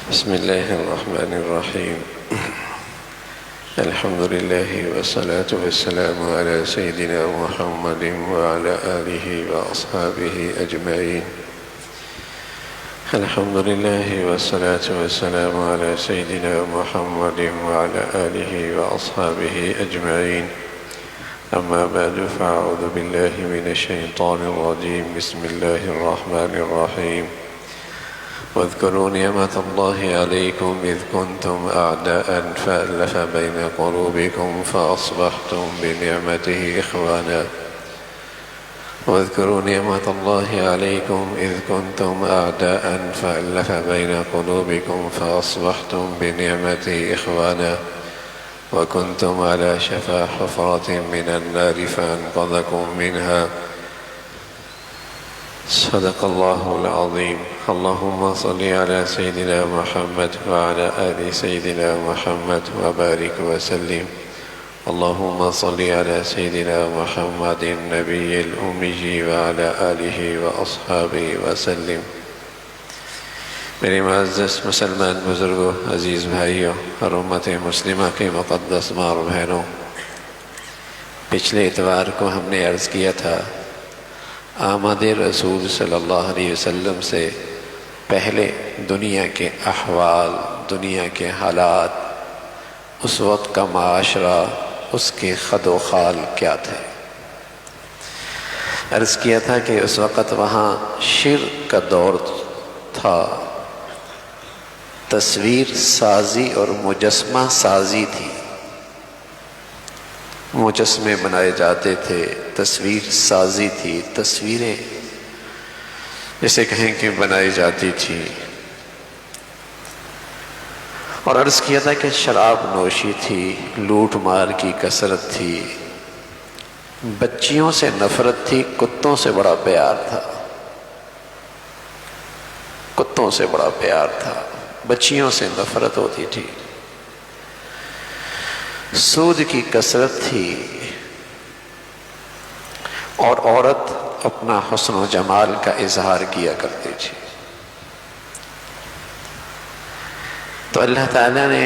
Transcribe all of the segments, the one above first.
بسم الله الرحمن الرحيم. الحمد لله والصلاة والسلام على سيدنا محمد وعلى آله وأصحابه أجمعين. الحمد لله والصلاة والسلام على سيدنا محمد وعلى آله وأصحابه أجمعين. أما بعد فأعوذ بالله من الشيطان الرجيم. بسم الله الرحمن الرحيم. واذكروا نعمة الله عليكم إذ كنتم أعداء فألف بين قلوبكم فأصبحتم بنعمته إخوانا. واذكروا نعمة الله عليكم إذ كنتم أعداء فألف بين قلوبكم فأصبحتم بنعمته إخوانا وكنتم على شفا حفرة من النار فأنقذكم منها. صدق الله العظيم. اللهم صل على سيدنا محمد وعلى آل سيدنا محمد وبارك وسلم. اللهم صل على سيدنا محمد النبي الأمي وعلى آله وأصحابه وسلم. میرے معزز مسلمان بزرگوں، عزیز بھائیوں اور امت مسلمہ کے مقدس ماں اور بہنوں، پچھلے اتوار کو ہم نے عرض کیا تھا آمد رسول صلی اللہ علیہ وسلم سے پہلے دنیا کے احوال، دنیا کے حالات، اس وقت کا معاشرہ، اس کے خد و خال کیا تھے. عرض کیا تھا کہ اس وقت وہاں شرک کا دور تھا، تصویر سازی اور مجسمہ سازی تھی. مجسمے بنائے جاتے تھے، تصویر سازی تھی، تصویریں جسے کہیں کہ بنائی جاتی تھی. اور عرض کیا تھا کہ شراب نوشی تھی، لوٹ مار کی کثرت تھی، بچیوں سے نفرت تھی، کتوں سے بڑا پیار تھا. کتوں سے بڑا پیار تھا، بچیوں سے نفرت ہوتی تھی، سود کی کثرت تھی، اور عورت اپنا حسن و جمال کا اظہار کیا کرتی تھی. تو اللہ تعالیٰ نے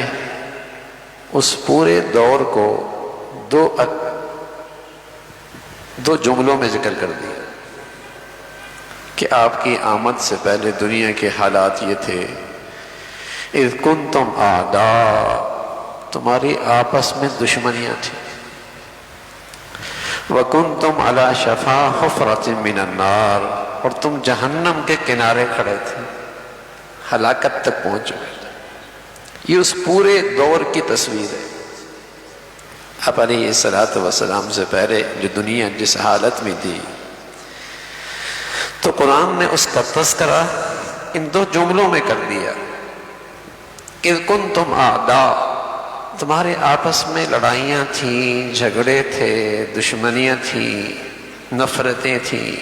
اس پورے دور کو دو جملوں میں ذکر کر دیا کہ آپ کی آمد سے پہلے دنیا کے حالات یہ تھے. اذ کنتم اعداء، تمہاری آپس میں دشمنیاں تھیں. وَكُنْتُمْ عَلَى شَفَا حُفْرَةٍ مِّنَ النَّارِ، اور تم جہنم کے کنارے کھڑے تھے، ہلاکت تک پہنچ چکے تھے. یہ اس پورے دور کی تصویر ہے. اب علیہ السلام سے پہلے جو دنیا جس حالت میں تھی، تو قرآن نے اس کا تذکرہ ان دو جملوں میں کر دیا. اذ کنتم اعداء، تمہارے آپس میں لڑائیاں تھیں، جھگڑے تھے، دشمنیاں تھیں، نفرتیں تھیں.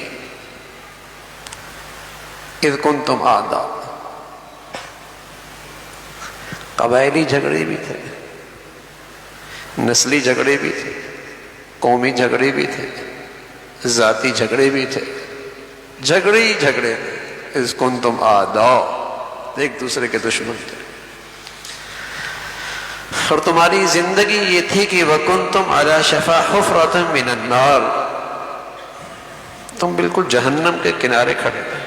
اذ کنتم اعداء، قبائلی جھگڑے بھی تھے، نسلی جھگڑے بھی تھے، قومی جھگڑے بھی تھے، ذاتی جھگڑے بھی تھے، جھگڑے ہی جھگڑے. اذ کنتم اعداء، ایک دوسرے کے دشمن تھے. اور تمہاری زندگی یہ تھی کہ وَكُنْتُمْ عَلَى شَفَا حُفْرَةٍ مِّنَ النَّارِ، تم بالکل جہنم کے کنارے کھڑے تھے.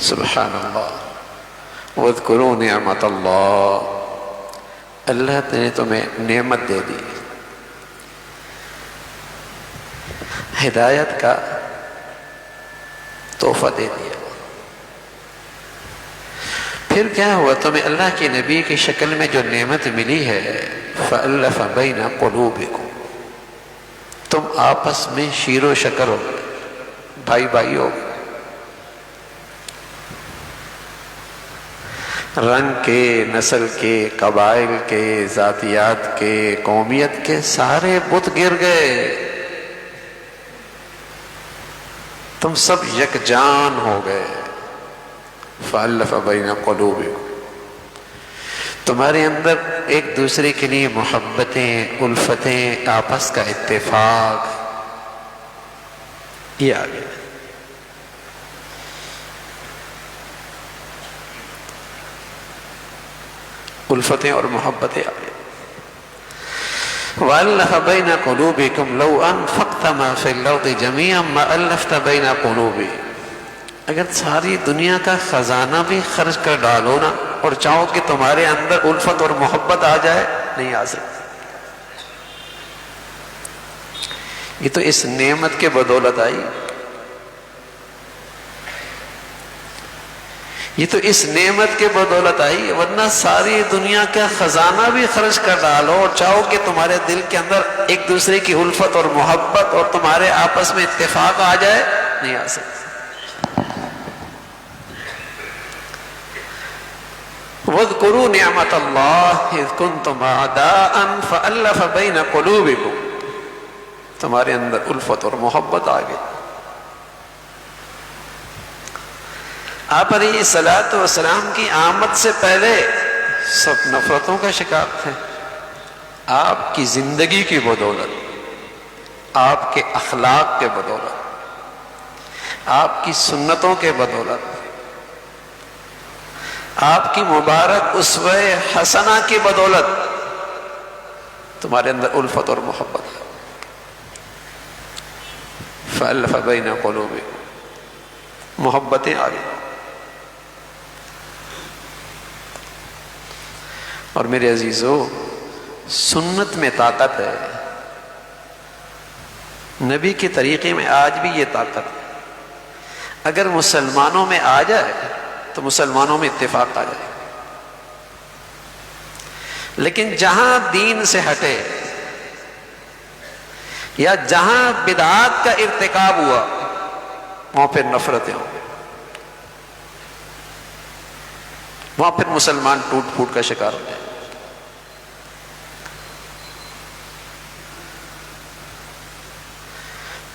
سبحان اللہ. وَاذْكُرُوا نِعْمَةَ اللَّهِ، اللہ نے تمہیں نعمت دے دی، ہدایت کا تحفہ دے دیا. پھر کیا ہوا؟ تمہیں اللہ کے نبی کی شکل میں جو نعمت ملی ہے، فَأَلَّفَ بَيْنَ قُلُوبِكُمْ، تم آپس میں شیر و شکر ہو گئے، بھائی بھائی ہو گئے. رنگ کے، نسل کے، قبائل کے، ذاتیات کے، قومیت کے سارے بت گر گئے. تم سب یکجان ہو گئے. فَأَلَّفَ بَيْنَ قُلُوبِكُمْ، تمہارے اندر ایک دوسرے کے لیے محبتیں، الفتیں، آپس کا اتفاق یہ آ گیا. الفتیں اور محبتیں آ گئی. وَأَلَّفَ بَيْنَ قُلُوبِكُمْ لَوْ أَنفَقْتَ مَا فِي الْأَرْضِ جَمِيعًا مَا أَلَّفْتَ بَيْنَ قُلُوبِهِمْ. اگر ساری دنیا کا خزانہ بھی خرچ کر ڈالو نا اور چاہو کہ تمہارے اندر الفت اور محبت آ جائے، نہیں آ سکتی. یہ تو اس نعمت کے بدولت آئی، یہ تو اس نعمت کے بدولت آئی، ورنہ ساری دنیا کا خزانہ بھی خرچ کر ڈالو اور چاہو کہ تمہارے دل کے اندر ایک دوسرے کی الفت اور محبت اور تمہارے آپس میں اتفاق آ جائے، نہیں آ سکتی. وَاذْكُرُوا نِعْمَةَ اللَّهِ إِذْ كُنْتُمْ أَعْدَاءً فَأَلَّفَ بَيْنَ قُلُوبِكُمْ. تمہارے اندر الفت اور محبت آ گئی. آپ علیہ الصلوۃ والسلام کی آمد سے پہلے سب نفرتوں کا شکار تھے. آپ کی زندگی کی بدولت، آپ کے اخلاق کے بدولت، آپ کی سنتوں کے بدولت، آپ کی مبارک اسوہ حسنہ کی بدولت تمہارے اندر الفت اور محبت ہے. فَأَلَّفَ بَيْنَ قُلُوبِكُمْ، محبتیں آ گئی. اور میرے عزیزو، سنت میں طاقت ہے، نبی کے طریقے میں آج بھی یہ طاقت ہے. اگر مسلمانوں میں آ جائے تو مسلمانوں میں اتفاق آ جائے. لیکن جہاں دین سے ہٹے یا جہاں بدعات کا ارتکاب ہوا وہاں پھر نفرتیں ہوں، وہاں پھر مسلمان ٹوٹ پھوٹ کا شکار ہو جائے.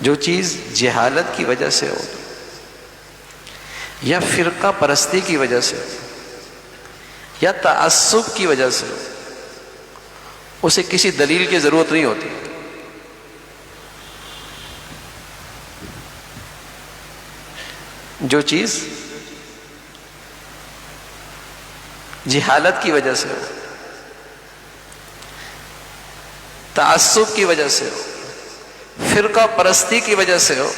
جو چیز جہالت کی وجہ سے ہو یا فرقہ پرستی کی وجہ سے یا تعصب کی وجہ سے ہو، اسے کسی دلیل کی ضرورت نہیں ہوتی. جو چیز جہالت کی وجہ سے ہو، تعصب کی وجہ سے ہو، فرقہ پرستی کی وجہ سے ہو،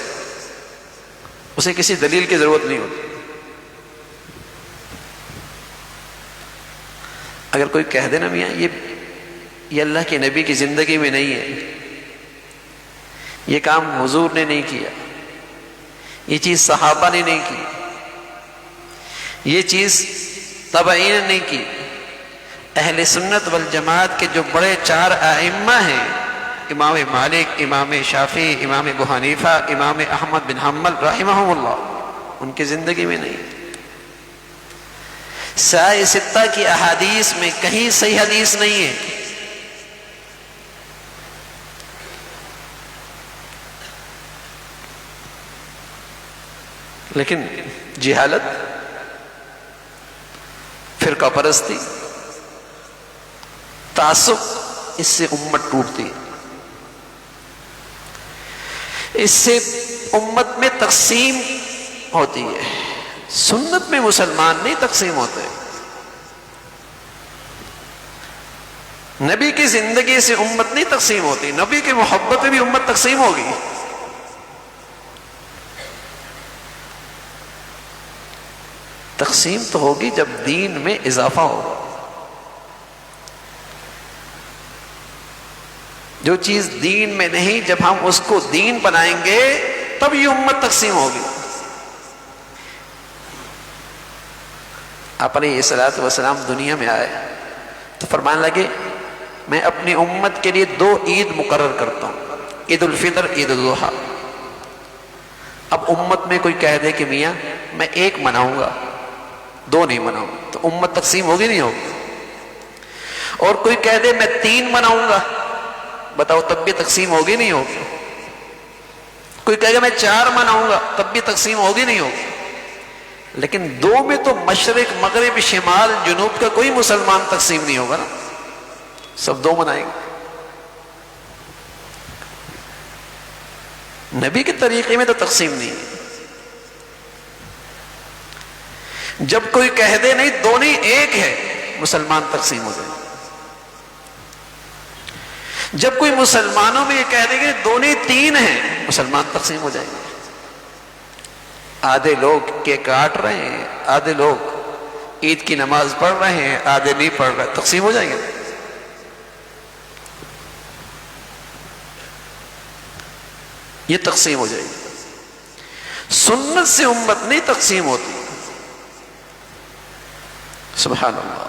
اسے کسی دلیل کی ضرورت نہیں ہوتی. اگر کوئی کہہ دے نا میاں یہ اللہ کے نبی کی زندگی میں نہیں ہے، یہ کام حضور نے نہیں کیا، یہ چیز صحابہ نے نہیں کی، یہ چیز تابعین نے نہیں کی، اہل سنت والجماعت کے جو بڑے 4 ائمہ ہیں، امام مالک، امام شافعی، امام ابو حنیفہ، امام احمد بن حنبل رحمہم اللہ، ان کی زندگی میں نہیں. سائے ستہ کی احادیث میں کہیں صحیح حدیث نہیں ہے. لیکن جہالت، فرقہ پرستی، تعصب، اس سے امت ٹوٹتی ہے، اس سے امت میں تقسیم ہوتی ہے. سنت میں مسلمان نہیں تقسیم ہوتے. نبی کی زندگی سے امت نہیں تقسیم ہوتی، نبی کی محبت میں بھی امت تقسیم ہوگی. تقسیم تو ہوگی جب دین میں اضافہ ہوگا. جو چیز دین میں نہیں، جب ہم اس کو دین بنائیں گے تب یہ امت تقسیم ہوگی. آپ علیہ الصلوۃ والسلام دنیا میں آئے تو فرمانے لگے میں اپنی امت کے لیے 2 عید مقرر کرتا ہوں، عید الفطر، عید الاضحیٰ. اب امت میں کوئی کہہ دے کہ میاں میں 1 مناؤں گا، 2 نہیں مناؤں گا، تو امت تقسیم ہوگی نہیں ہوگی. اور کوئی کہہ دے میں 3 مناؤں گا، بتاؤ تب بھی تقسیم ہوگی نہیں ہوگی. کوئی کہے گا میں 4 مناؤں گا، تب بھی تقسیم ہوگی نہیں ہوگی. لیکن 2 میں تو مشرق، مغرب، شمال، جنوب کا کوئی مسلمان تقسیم نہیں ہوگا نا، سب 2 منائیں گے. نبی کے طریقے میں تو تقسیم نہیں ہے. جب کوئی کہہ دے نہیں 2 نہیں 1 ہے، مسلمان تقسیم ہو جائیں گے۔ جب کوئی مسلمانوں میں یہ کہہ دے کہ دونوں تین ہیں، مسلمان تقسیم ہو جائیں گے۔ آدھے لوگ کیک کاٹ رہے ہیں، آدھے لوگ عید کی نماز پڑھ رہے ہیں، آدھے نہیں پڑھ رہے، تقسیم ہو جائیں گے۔ یہ تقسیم ہو جائے گی۔ سنت سے امت نہیں تقسیم ہوتی، سبحان اللہ۔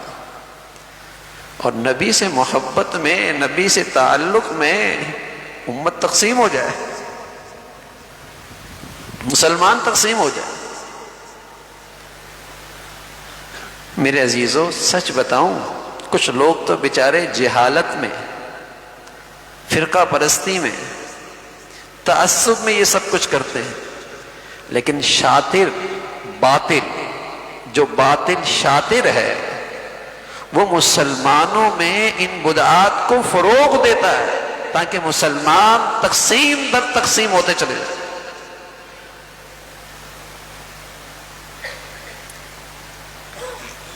اور نبی سے محبت میں، نبی سے تعلق میں امت تقسیم ہو جائے، مسلمان تقسیم ہو جائے۔ میرے عزیزوں سچ بتاؤں، کچھ لوگ تو بیچارے جہالت میں، فرقہ پرستی میں، تعصب میں یہ سب کچھ کرتے ہیں، لیکن شاطر باطل، جو باطل شاطر ہے وہ مسلمانوں میں ان بدعات کو فروغ دیتا ہے تاکہ مسلمان تقسیم در تقسیم ہوتے چلے جائیں۔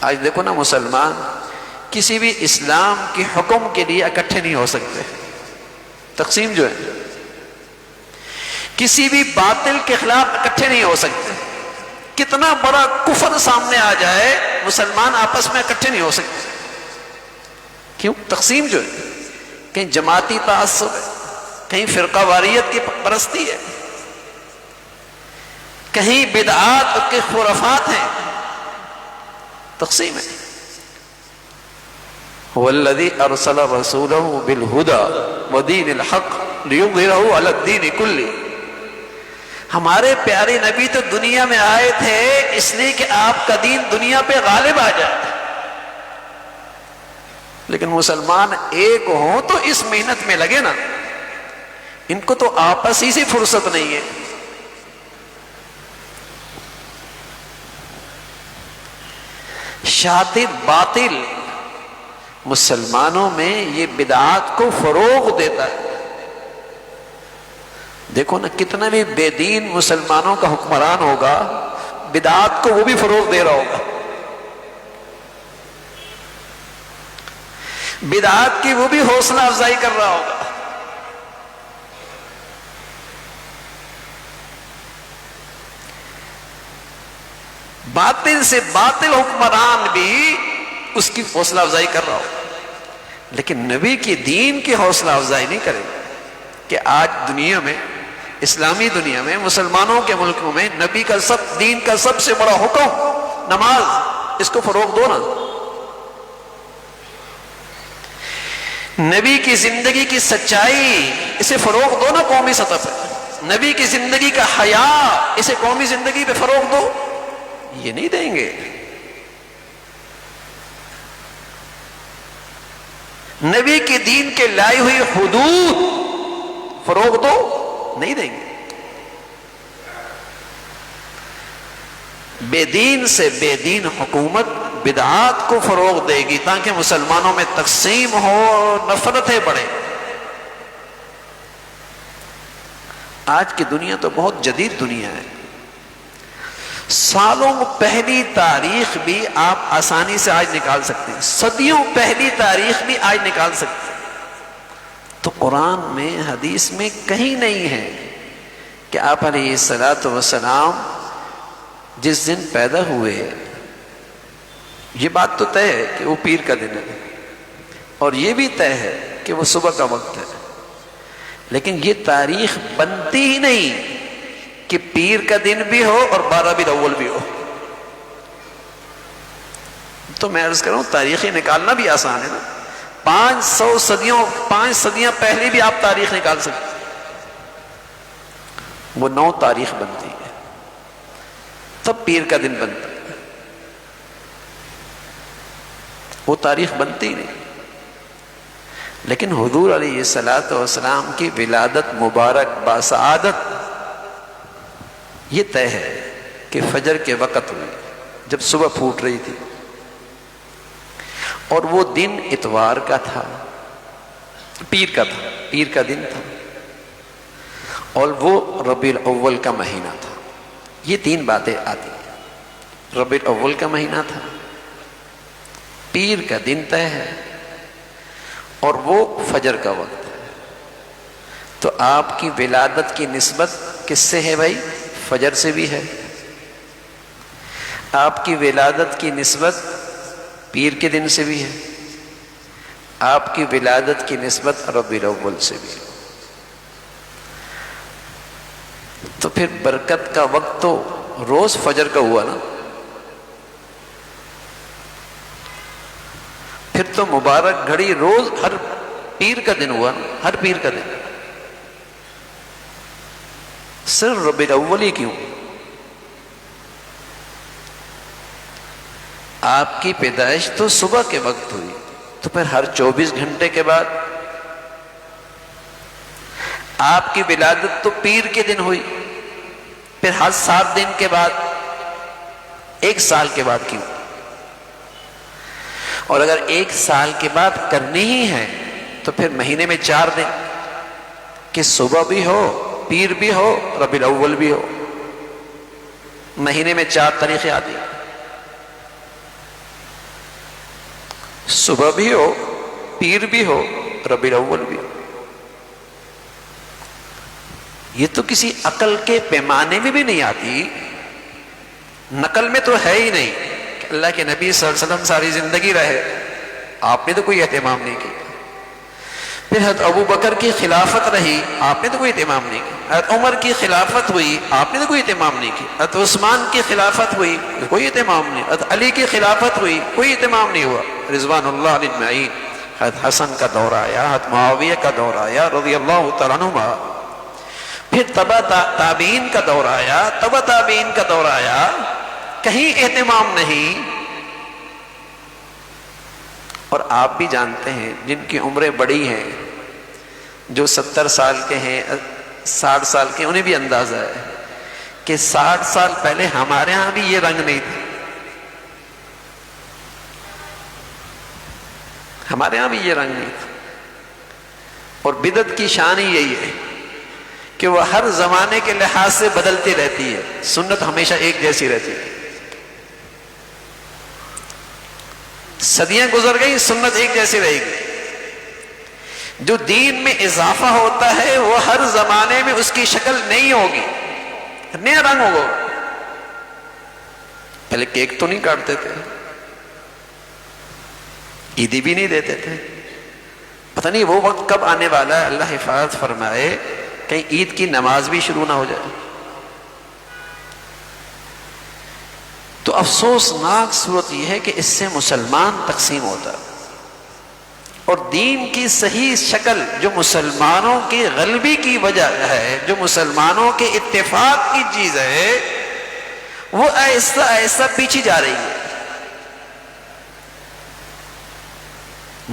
آج دیکھو نا، مسلمان کسی بھی اسلام کے حکم کے لیے اکٹھے نہیں ہو سکتے، تقسیم جو ہے، کسی بھی باطل کے خلاف اکٹھے نہیں ہو سکتے۔ کتنا بڑا کفر سامنے آ جائے، مسلمان آپس میں اکٹھے نہیں ہو سکتے۔ کیوں؟ تقسیم جو ہے، کہیں جماعتی تعصب ہے، کہیں فرقہ واریت کی پرستی ہے، کہیں بدعات کے خرافات ہیں، تقسیم ہے۔ والذی ارسل رسولہ بالہدی ودین الحق لیظہرہ علی الدین کلہ۔ ہمارے پیارے نبی تو دنیا میں آئے تھے اس لیے کہ آپ کا دین دنیا پہ غالب آ جائے، لیکن مسلمان ایک ہوں تو اس محنت میں لگے نا، ان کو تو آپس ہی سے فرصت نہیں ہے۔ شاطر باطل مسلمانوں میں یہ بدعات کو فروغ دیتا ہے۔ دیکھو نا، کتنا بھی بے دین مسلمانوں کا حکمران ہوگا، بدعات کو وہ بھی فروغ دے رہا ہوگا، بدعات کی وہ بھی حوصلہ افزائی کر رہا ہوگا۔ باطل سے باطل حکمران بھی اس کی حوصلہ افزائی کر رہا ہوگا، لیکن نبی کی دین کی حوصلہ افزائی نہیں کرے گا کہ آج دنیا میں، اسلامی دنیا میں، مسلمانوں کے ملکوں میں نبی کا دین کا سب سے بڑا حکم نماز، اس کو فروغ دو نا۔ نبی کی زندگی کی سچائی، اسے فروغ دو نا قومی سطح پہ۔ نبی کی زندگی کا حیا، اسے قومی زندگی پہ فروغ دو۔ یہ نہیں دیں گے۔ نبی کے دین کے لائی ہوئی حدود فروغ دو، نہیں دیں گے۔ بے دین سے بے دین حکومت بدعات کو فروغ دے گی تاکہ مسلمانوں میں تقسیم ہو، نفرتیں بڑھیں۔ آج کی دنیا تو بہت جدید دنیا ہے، سالوں پہلی تاریخ بھی آپ آسانی سے آج نکال سکتے ہیں، صدیوں پہلی تاریخ بھی آج نکال سکتے ہیں۔ تو قرآن میں، حدیث میں کہیں نہیں ہے کہ آپ علیہ الصلوۃ والسلام جس دن پیدا ہوئے، یہ بات تو طے ہے کہ وہ پیر کا دن ہے، اور یہ بھی طے ہے کہ وہ صبح کا وقت ہے، لیکن یہ تاریخ بنتی ہی نہیں کہ پیر کا دن بھی ہو اور 12 ربیع الاول بھی ہو۔ تو میں عرض کروں، تاریخیں نکالنا بھی آسان ہے نا، 5 صدیاں پہلے بھی آپ تاریخ نکال سکتے، وہ 9 تاریخ بنتی ہے، تب پیر کا دن بنتا ہے، وہ تاریخ بنتی نہیں۔ لیکن حضور علیہ الصلوۃ والسلام کی ولادت مبارک باسعادت یہ طے ہے کہ فجر کے وقت ہوئی، جب صبح پھوٹ رہی تھی، اور وہ دن اتوار کا تھا، پیر کا دن تھا، اور وہ ربیع الاول کا مہینہ تھا۔ یہ 3 باتیں آتی ہیں۔ ربیع الاول کا مہینہ تھا، پیر کا دن طے ہے اور وہ فجر کا وقت ہے. تو آپ کی ولادت کی نسبت کس سے ہے بھائی؟ فجر سے بھی ہے. آپ کی ولادت کی نسبت پیر کے دن سے بھی ہے. آپ کی ولادت کی نسبت ربیع الاول سے بھی ہے. تو پھر برکت کا وقت تو روز فجر کا ہوا نا. پھر تو مبارک گھڑی روز ہر پیر کا دن ہوا نا، ہر پیر کا دن. صرف ربیع الاول ہی کیوں؟ آپ کی پیدائش تو صبح کے وقت ہوئی، تو پھر ہر 24 گھنٹے کے بعد. آپ کی ولادت تو پیر کے دن ہوئی، پھر ہر 7 دن کے بعد، 1 سال کے بعد کیوں؟ اور اگر 1 سال کے بعد کرنی ہی ہے تو پھر مہینے میں 4 دن، کہ صبح بھی ہو، پیر بھی ہو، ربیع الاول بھی ہو. مہینے میں 4 تاریخیں آتی، صبح بھی ہو، پیر بھی ہو، ربیع الاول بھی ہو. یہ تو کسی عقل کے پیمانے میں بھی نہیں آتی، نقل میں تو ہے ہی نہیں کہ اللہ کے نبی صلی اللہ علیہ وسلم ساری زندگی رہے، آپ نے تو کوئی اہتمام نہیں کیا. پھر حضرت ابو بکر کی خلافت رہی، آپ نے تو کوئی اہتمام نہیں کیا. حضرت عمر کی خلافت ہوئی، آپ نے تو کوئی اہتمام نہیں کیا. حضرت عثمان کی خلافت ہوئی، کوئی اہتمام نہیں. حضرت علی کی خلافت ہوئی، کوئی اہتمام نہیں ہوا. رضوان اللہ علیہ اجمعین. حضرت حسن کا دور آیا، حضرت معاویہ کا دور آیا رضی اللہ تعالیٰ عنہما. پھر تبع تابعین کا دور آیا، تبع تابعین کا دور آیا، کہیں اہتمام نہیں. اور آپ بھی جانتے ہیں جن کی عمریں بڑی ہیں، جو 70 سال کے ہیں، 60 سال کے، انہیں بھی اندازہ ہے کہ 60 سال پہلے ہمارے ہاں بھی یہ رنگ نہیں تھا. ہمارے ہاں بھی یہ رنگ نہیں تھا. اور بدعت کی شان ہی یہی ہے کہ وہ ہر زمانے کے لحاظ سے بدلتی رہتی ہے، سنت ہمیشہ ایک جیسی رہتی ہے. صدیاں گزر گئی، سنت ایک جیسی رہے گی. جو دین میں اضافہ ہوتا ہے وہ ہر زمانے میں اس کی شکل نہیں ہوگی، نیا رنگ ہوگا. پہلے کیک تو نہیں کاٹتے تھے، عیدی بھی نہیں دیتے تھے. پتہ نہیں وہ وقت کب آنے والا ہے، اللہ حفاظت فرمائے کہیں عید کی نماز بھی شروع نہ ہو جائے. تو افسوسناک صورت یہ ہے کہ اس سے مسلمان تقسیم ہوتا ہے، اور دین کی صحیح شکل جو مسلمانوں کی غلبی کی وجہ ہے، جو مسلمانوں کے اتفاق کی چیز ہے، وہ ایسا ایسا پیچھے جا رہی ہے.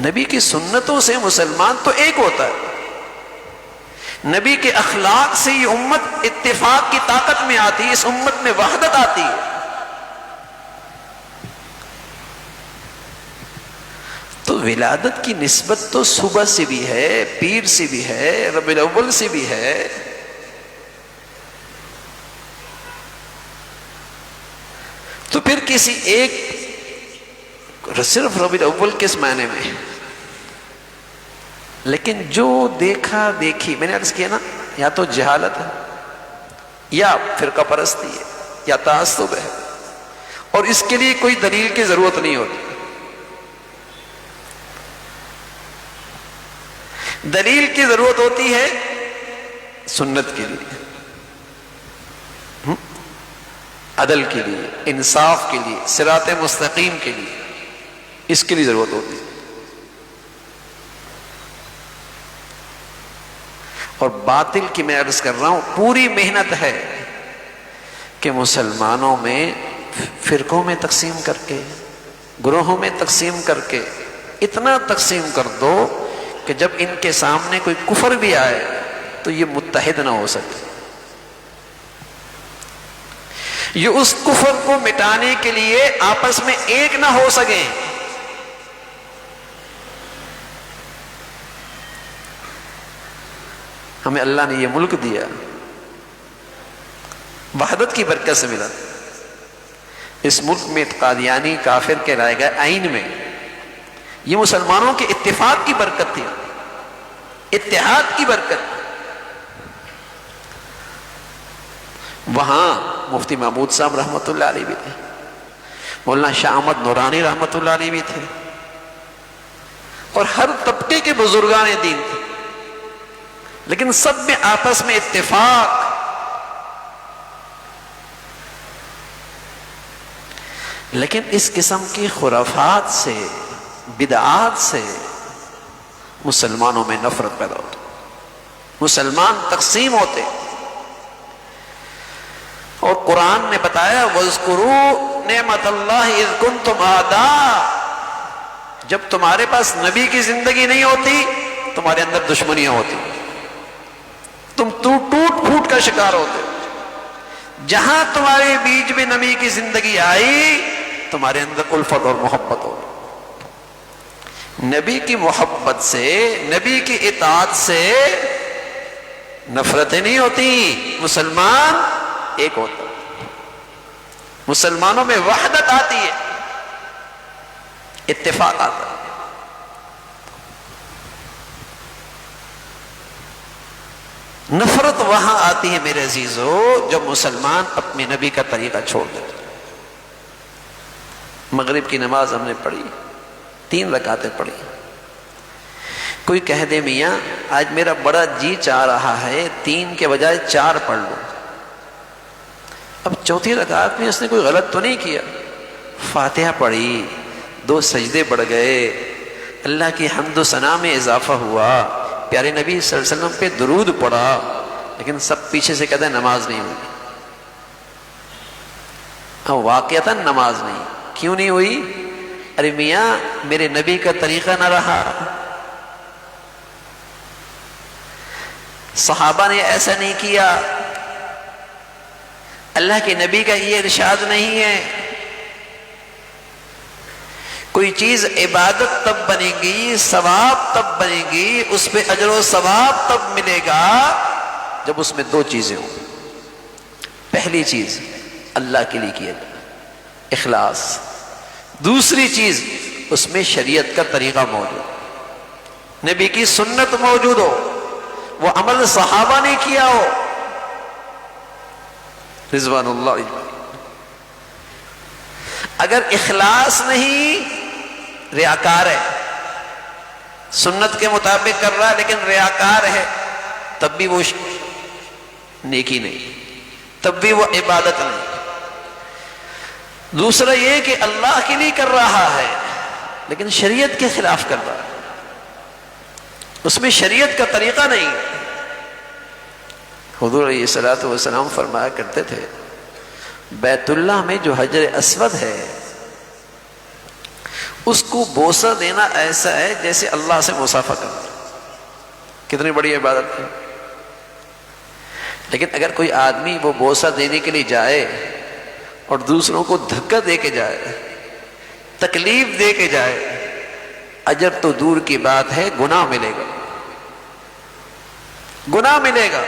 نبی کی سنتوں سے مسلمان تو ایک ہوتا ہے، نبی کے اخلاق سے یہ امت اتفاق کی طاقت میں آتی ہے، اس امت میں وحدت آتی ہے. تو ولادت کی نسبت تو صبح سے بھی ہے، پیر سے بھی ہے، ربیع الاول سے بھی ہے. تو پھر کسی ایک، صرف ربیع الاول کس معنی میں؟ لیکن جو دیکھا دیکھی، میں نے عرض کیا نا، یا تو جہالت ہے، یا فرقہ پرستی ہے، یا تعصب ہے، اور اس کے لیے کوئی دلیل کی ضرورت نہیں ہوتی. دلیل کی ضرورت ہوتی ہے سنت کے لیے، عدل کے لیے، انصاف کے لیے، صراط مستقیم کے لیے، اس کے لیے ضرورت ہوتی ہے. اور باطل کی میں عرض کر رہا ہوں، پوری محنت ہے کہ مسلمانوں میں فرقوں میں تقسیم کر کے، گروہوں میں تقسیم کر کے اتنا تقسیم کر دو کہ جب ان کے سامنے کوئی کفر بھی آئے تو یہ متحد نہ ہو سکے. یہ اس کفر کو مٹانے کے لیے آپس میں ایک نہ ہو سکیں. ہمیں اللہ نے یہ ملک دیا، وحدت کی برکت سے ملا. اس ملک میں قادیانی کافر کے لائے گئے آئین میں یہ مسلمانوں کے اتفاق کی برکت تھی، اتحاد کی برکت۔ وہاں مفتی محمود صاحب رحمۃ اللہ علیہ بھی تھے، مولانا شاہ احمد نورانی رحمۃ اللہ علیہ بھی تھے، اور ہر طبقے کے بزرگان دین تھے، لیکن سب میں آپس میں اتفاق۔ لیکن اس قسم کی خرافات سے، بدعات سے مسلمانوں میں نفرت پیدا ہوتی، مسلمان تقسیم ہوتے۔ اور قرآن نے بتایا وَاذْكُرُوا نِعْمَةَ اللَّهِ إِذْ كُنْتُمْ أَعْدَاءَ، جب تمہارے پاس نبی کی زندگی نہیں ہوتی تمہارے اندر دشمنیاں ہوتی، تم ٹوٹ پھوٹ کا شکار ہوتے۔ جہاں تمہارے بیچ میں نبی کی زندگی آئی تمہارے اندر الفت اور محبت ہو۔ نبی کی محبت سے، نبی کی اطاعت سے نفرتیں نہیں ہوتی، مسلمان ایک ہوتا، مسلمانوں میں وحدت آتی ہے، اتفاق آتا ہے۔ نفرت وہاں آتی ہے میرے عزیزو جب مسلمان اپنے نبی کا طریقہ چھوڑ دیتے۔ مغرب کی نماز ہم نے پڑھی، 3 رکعتیں پڑھی، کوئی کہہ دے میاں آج میرا بڑا جی چاہ رہا ہے 3 کے بجائے 4 پڑھ لوں، اب چوتھی رکعت میں اس نے کوئی غلط تو نہیں کیا، فاتحہ پڑھی، 2 سجدے بڑھ گئے، اللہ کی حمد و ثنا میں اضافہ ہوا، پیارے نبی صلی اللہ علیہ وسلم پہ درود پڑھا، لیکن سب پیچھے سے کہتے ہیں نماز نہیں ہوئی۔ اب واقعتاً نماز نہیں، کیوں نہیں ہوئی؟ ارے میاں میرے نبی کا طریقہ نہ رہا، صحابہ نے ایسا نہیں کیا، اللہ کے نبی کا یہ ارشاد نہیں ہے۔ کوئی چیز عبادت تب بنے گی، ثواب تب بنے گی، اس پہ اجر و ثواب تب ملے گا جب اس میں 2 چیزیں ہوں۔ پہلی چیز اللہ کے لیے کیا جائے، اخلاص، دوسری چیز اس میں شریعت کا طریقہ موجود، نبی کی سنت موجود ہو، وہ عمل صحابہ نے کیا ہو رضوان اللہ۔ اگر اخلاص نہیں، ریاکار ہے، سنت کے مطابق کر رہا ہے لیکن ریاکار ہے، تب بھی وہ نیکی نہیں، تب بھی وہ عبادت نہیں۔ دوسرا یہ کہ اللہ کے لیے کر رہا ہے لیکن شریعت کے خلاف کر رہا ہے، اس میں شریعت کا طریقہ نہیں۔ حضور علیہ الصلوۃ والسلام فرمایا کرتے تھے بیت اللہ میں جو حجر اسود ہے اس کو بوسہ دینا ایسا ہے جیسے اللہ سے مصافحہ کرنا، کتنی بڑی عبادت ہے۔ لیکن اگر کوئی آدمی وہ بوسہ دینے کے لیے جائے اور دوسروں کو دھکا دے کے جائے، تکلیف دے کے جائے، اجر تو دور کی بات ہے، گناہ ملے گا، گناہ ملے گا۔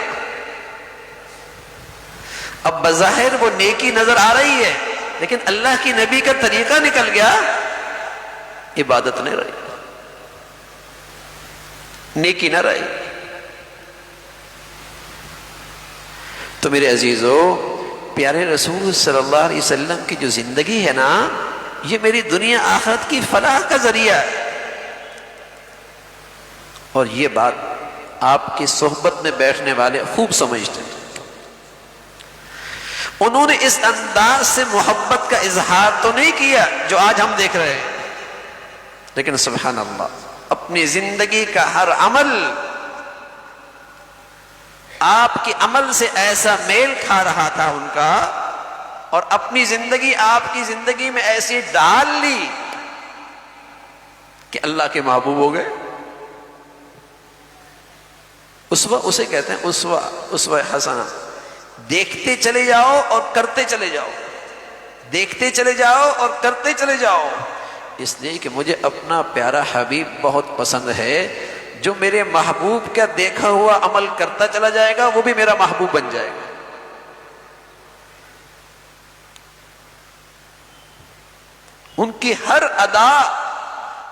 اب بظاہر وہ نیکی نظر آ رہی ہے لیکن اللہ کی نبی کا طریقہ نکل گیا، عبادت نہیں رہی، نیکی نہ رہی۔ تو میرے عزیزو، پیارے رسول صلی اللہ علیہ وسلم کی جو زندگی ہے نا، یہ میری دنیا آخرت کی فلاح کا ذریعہ ہے۔ اور یہ بات آپ کی صحبت میں بیٹھنے والے خوب سمجھتے ہیں۔ انہوں نے اس انداز سے محبت کا اظہار تو نہیں کیا جو آج ہم دیکھ رہے ہیں، لیکن سبحان اللہ اپنی زندگی کا ہر عمل آپ کے عمل سے ایسا میل کھا رہا تھا ان کا، اور اپنی زندگی آپ کی زندگی میں ایسی ڈال لی کہ اللہ کے محبوب ہو گئے۔ اسوہ اسے کہتے ہیں، اسوہ حسنہ، دیکھتے چلے جاؤ اور کرتے چلے جاؤ، دیکھتے چلے جاؤ اور کرتے چلے جاؤ، اس لیے کہ مجھے اپنا پیارا حبیب بہت پسند ہے۔ جو میرے محبوب کا دیکھا ہوا عمل کرتا چلا جائے گا وہ بھی میرا محبوب بن جائے گا۔ ان کی ہر ادا،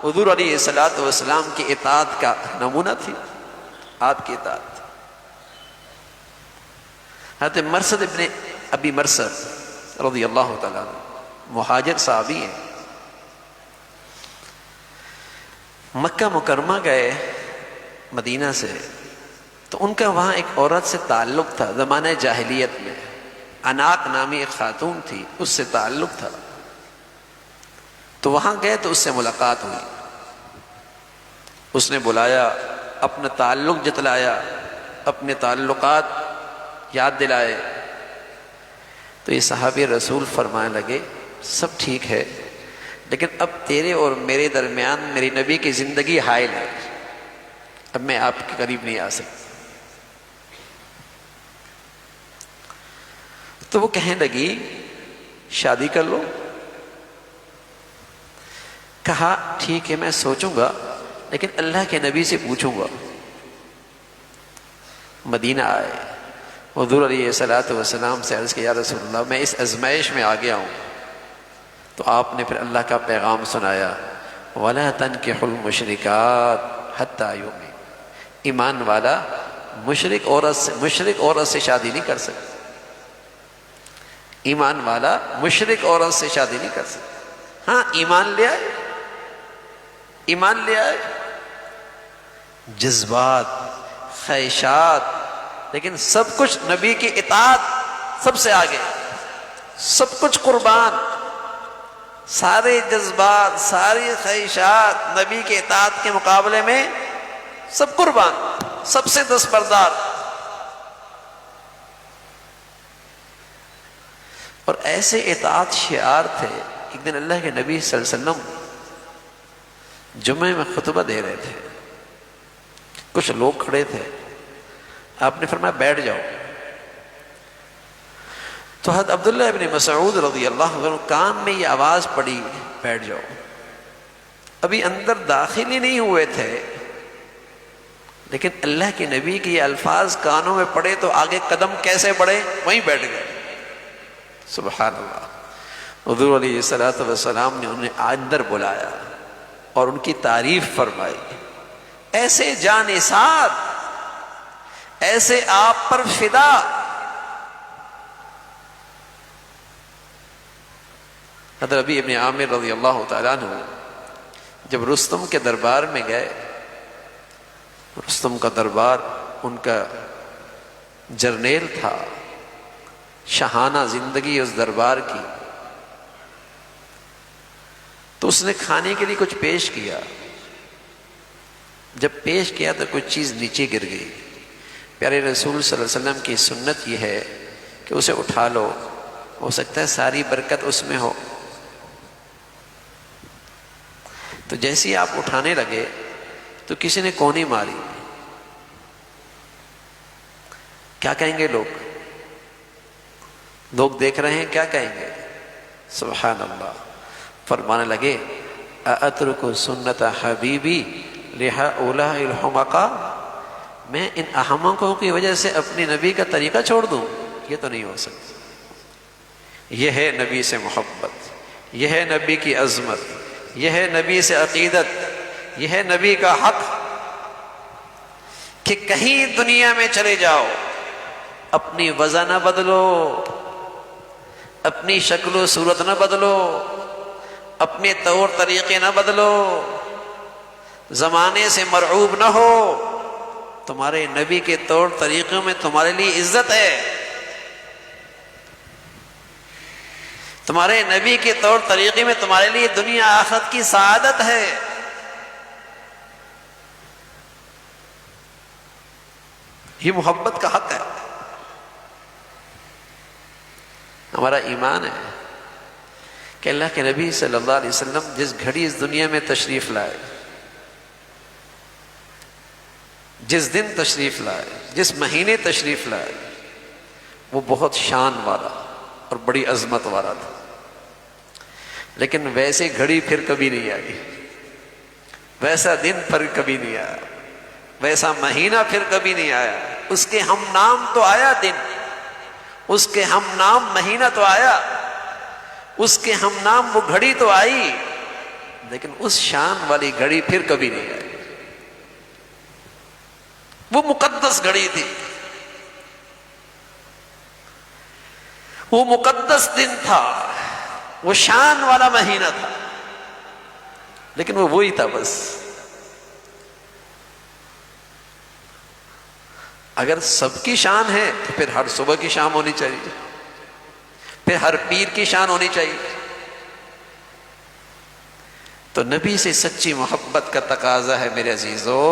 حضور علیہ الصلوۃ والسلام کی اطاعت کا نمونہ تھی، آپ کی اطاعت۔ حضرت مرثد ابن ابی مرثد رضی اللہ تعالیٰ عنہ مہاجر صحابی ہیں، مکہ مکرمہ گئے مدینہ سے، تو ان کا وہاں ایک عورت سے تعلق تھا زمانہ جاہلیت میں، عناق نامی ایک خاتون تھی، اس سے تعلق تھا۔ تو وہاں گئے تو اس سے ملاقات ہوئی، اس نے بلایا، اپنا تعلق جتلایا، اپنے تعلقات یاد دلائے۔ تو یہ صحابی رسول فرمانے لگے سب ٹھیک ہے، لیکن اب تیرے اور میرے درمیان میری نبی کی زندگی حائل ہے، اب میں آپ کے قریب نہیں آ سکتا۔ تو وہ کہنے لگی شادی کر لو۔ کہا ٹھیک ہے میں سوچوں گا، لیکن اللہ کے نبی سے پوچھوں گا۔ مدینہ آئے، حضور علیہ الصلوۃ والسلام سے عرض کیا یا رسول اللہ میں اس ازمائش میں آ گیا ہوں۔ تو آپ نے پھر اللہ کا پیغام سنایا، وَلَا تَنْكِحُوا الْمُشْرِكَاتِ حَتَّى يُؤْمِنَ، ایمان والا مشرک عورت سے شادی نہیں کر سکتا، ایمان والا مشرک عورت سے شادی نہیں کر سکتا۔ ہاں ایمان لے آئے، ایمان لے آئے، جذبات، خواہشات، لیکن سب کچھ نبی کی اطاعت سب سے آگے، سب کچھ قربان، سارے جذبات، ساری خواہشات نبی کے اطاعت کے مقابلے میں سب قربان، سب سے دستبردار۔ اور ایسے اطاعت شعار تھے۔ ایک دن اللہ کے نبی صلی اللہ علیہ وسلم جمعے میں خطبہ دے رہے تھے، کچھ لوگ کھڑے تھے، آپ نے فرمایا بیٹھ جاؤ۔ تو حضرت عبداللہ ابن مسعود رضی اللہ عنہ کان میں یہ آواز پڑی بیٹھ جاؤ، ابھی اندر داخل ہی نہیں ہوئے تھے، لیکن اللہ کے نبی کے یہ الفاظ کانوں میں پڑے تو آگے قدم کیسے بڑھے، وہیں بیٹھ گئے۔ سبحان اللہ۔ حضور علیہ الصلوۃ والسلام نے انہیں اندر بلایا اور ان کی تعریف فرمائی، ایسے جانثار، ایسے آپ پر فدا۔ حضرت ربیع ابن عامر رضی اللہ تعالیٰ عنہ جب رستم کے دربار میں گئے، رستم کا دربار ان کا جرنیل تھا، شاہانہ زندگی اس دربار کی، تو اس نے کھانے کے لیے کچھ پیش کیا، جب پیش کیا تو کچھ چیز نیچے گر گئی۔ پیارے رسول صلی اللہ علیہ وسلم کی سنت یہ ہے کہ اسے اٹھا لو، ہو سکتا ہے ساری برکت اس میں ہو۔ تو جیسے ہی آپ اٹھانے لگے تو کسی نے کونی ماری، کیا کہیں گے لوگ؟ لوگ دیکھ رہے ہیں، کیا کہیں گے؟ سبحان اللہ۔ فرمانے لگے اَأَتْرُكُ سُنَّةَ حَبِيبِي لِهَؤُلَاءِ الْحُمَقَاءِ، میں ان احمقوں کی وجہ سے اپنی نبی کا طریقہ چھوڑ دوں؟ یہ تو نہیں ہو سکتا۔ یہ ہے نبی سے محبت، یہ ہے نبی کی عظمت، یہ ہے نبی سے عقیدت، یہ ہے نبی کا حق کہ کہیں دنیا میں چلے جاؤ، اپنی وضع نہ بدلو، اپنی شکل و صورت نہ بدلو، اپنے طور طریقے نہ بدلو، زمانے سے مرعوب نہ ہو، تمہارے نبی کے طور طریقوں میں تمہارے لیے عزت ہے، تمہارے نبی کے طور طریقے میں تمہارے لیے دنیا آخرت کی سعادت ہے۔ یہ محبت کا حق ہے، ہمارا ایمان ہے کہ اللہ کے نبی صلی اللہ علیہ وسلم جس گھڑی اس دنیا میں تشریف لائے، جس دن تشریف لائے، جس مہینے تشریف لائے، وہ بہت شان والا اور بڑی عظمت والا تھا، لیکن ویسے گھڑی پھر کبھی نہیں آئی، ویسا دن پھر کبھی نہیں آیا، ویسا مہینہ پھر کبھی نہیں آیا۔ اس کے ہم نام تو آیا دن، اس کے ہم نام مہینہ تو آیا، اس کے ہم نام وہ گھڑی تو آئی لیکن اس شان والی گھڑی پھر کبھی نہیں آئی. وہ مقدس گھڑی تھی، وہ مقدس دن تھا، وہ شان والا مہینہ تھا، لیکن وہ وہی تھا بس. اگر سب کی شان ہے تو پھر ہر صبح کی شام ہونی چاہیے، پھر ہر پیر کی شان ہونی چاہیے. تو نبی سے سچی محبت کا تقاضا ہے میرے عزیزو،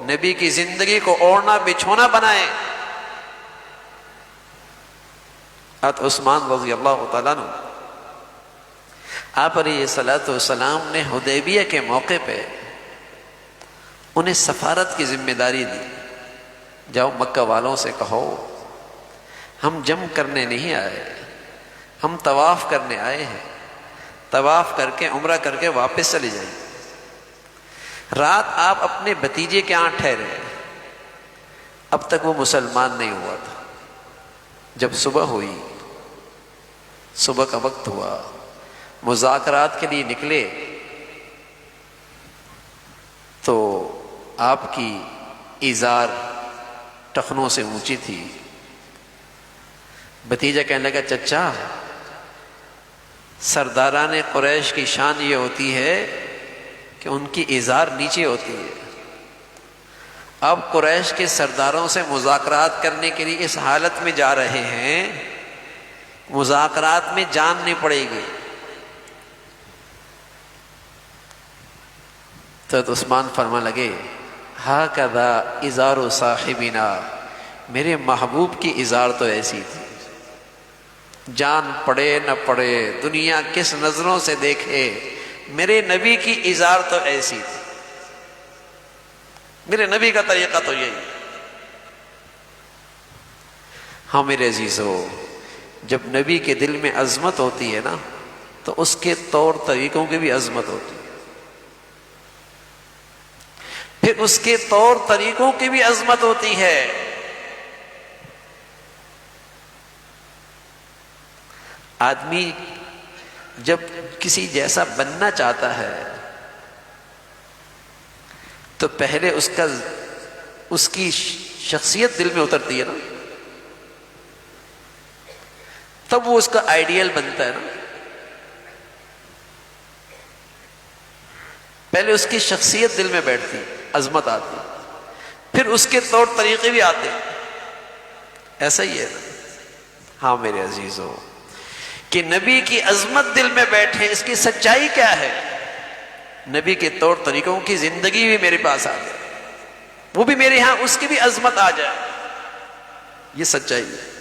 نبی کی زندگی کو اوڑھنا بچھونا بنائیں. حضرت عثمان رضی اللہ تعالیٰ عنہ، آپ علیہ الصلوۃ والسلام نے حدیبیہ کے موقع پہ انہیں سفارت کی ذمہ داری دی. جاؤ مکہ والوں سے کہو ہم جم کرنے نہیں آئے، ہم طواف کرنے آئے ہیں، طواف کر کے عمرہ کر کے واپس چلے جائیں. رات آپ اپنے بھتیجے کے یہاں ٹھہرے، اب تک وہ مسلمان نہیں ہوا تھا. جب صبح ہوئی، صبح کا وقت ہوا، مذاکرات کے لیے نکلے تو آپ کی ازار ٹخنوں سے اونچی تھی. بھتیجا کہنے لگا چچا، سرداران قریش کی شان یہ ہوتی ہے کہ ان کی ازار نیچے ہوتی ہے. اب قریش کے سرداروں سے مذاکرات کرنے کے لیے اس حالت میں جا رہے ہیں، مذاکرات میں جان نہیں پڑے گی. تو عثمان فرمانے لگے ہاکذا ازار صاحبنا، میرے محبوب کی ازار تو ایسی تھی، جان پڑے نہ پڑے، دنیا کس نظروں سے دیکھے، میرے نبی کی ازار تو ایسی تھی. میرے نبی کا طریقہ تو یہی. ہاں میرے عزیزو، جب نبی کے دل میں عظمت ہوتی ہے نا تو اس کے طور طریقوں کی بھی عظمت ہوتی ہے، پھر اس کے طور طریقوں کی بھی عظمت ہوتی ہے. آدمی جب کسی جیسا بننا چاہتا ہے تو پہلے اس کی شخصیت دل میں اترتی ہے نا، تب وہ اس کا آئیڈیل بنتا ہے نا. پہلے اس کی شخصیت دل میں بیٹھتی، عظمت آتی، پھر اس کے طور طریقے بھی آتے. ایسا ہی ہے نا. ہاں میرے عزیزو، کہ نبی کی عظمت دل میں بیٹھے، اس کی سچائی کیا ہے؟ نبی کے طور طریقوں کی زندگی بھی میرے پاس آ جائے، وہ بھی میرے ہاں اس کی بھی عظمت آ جائے، یہ سچائی ہے.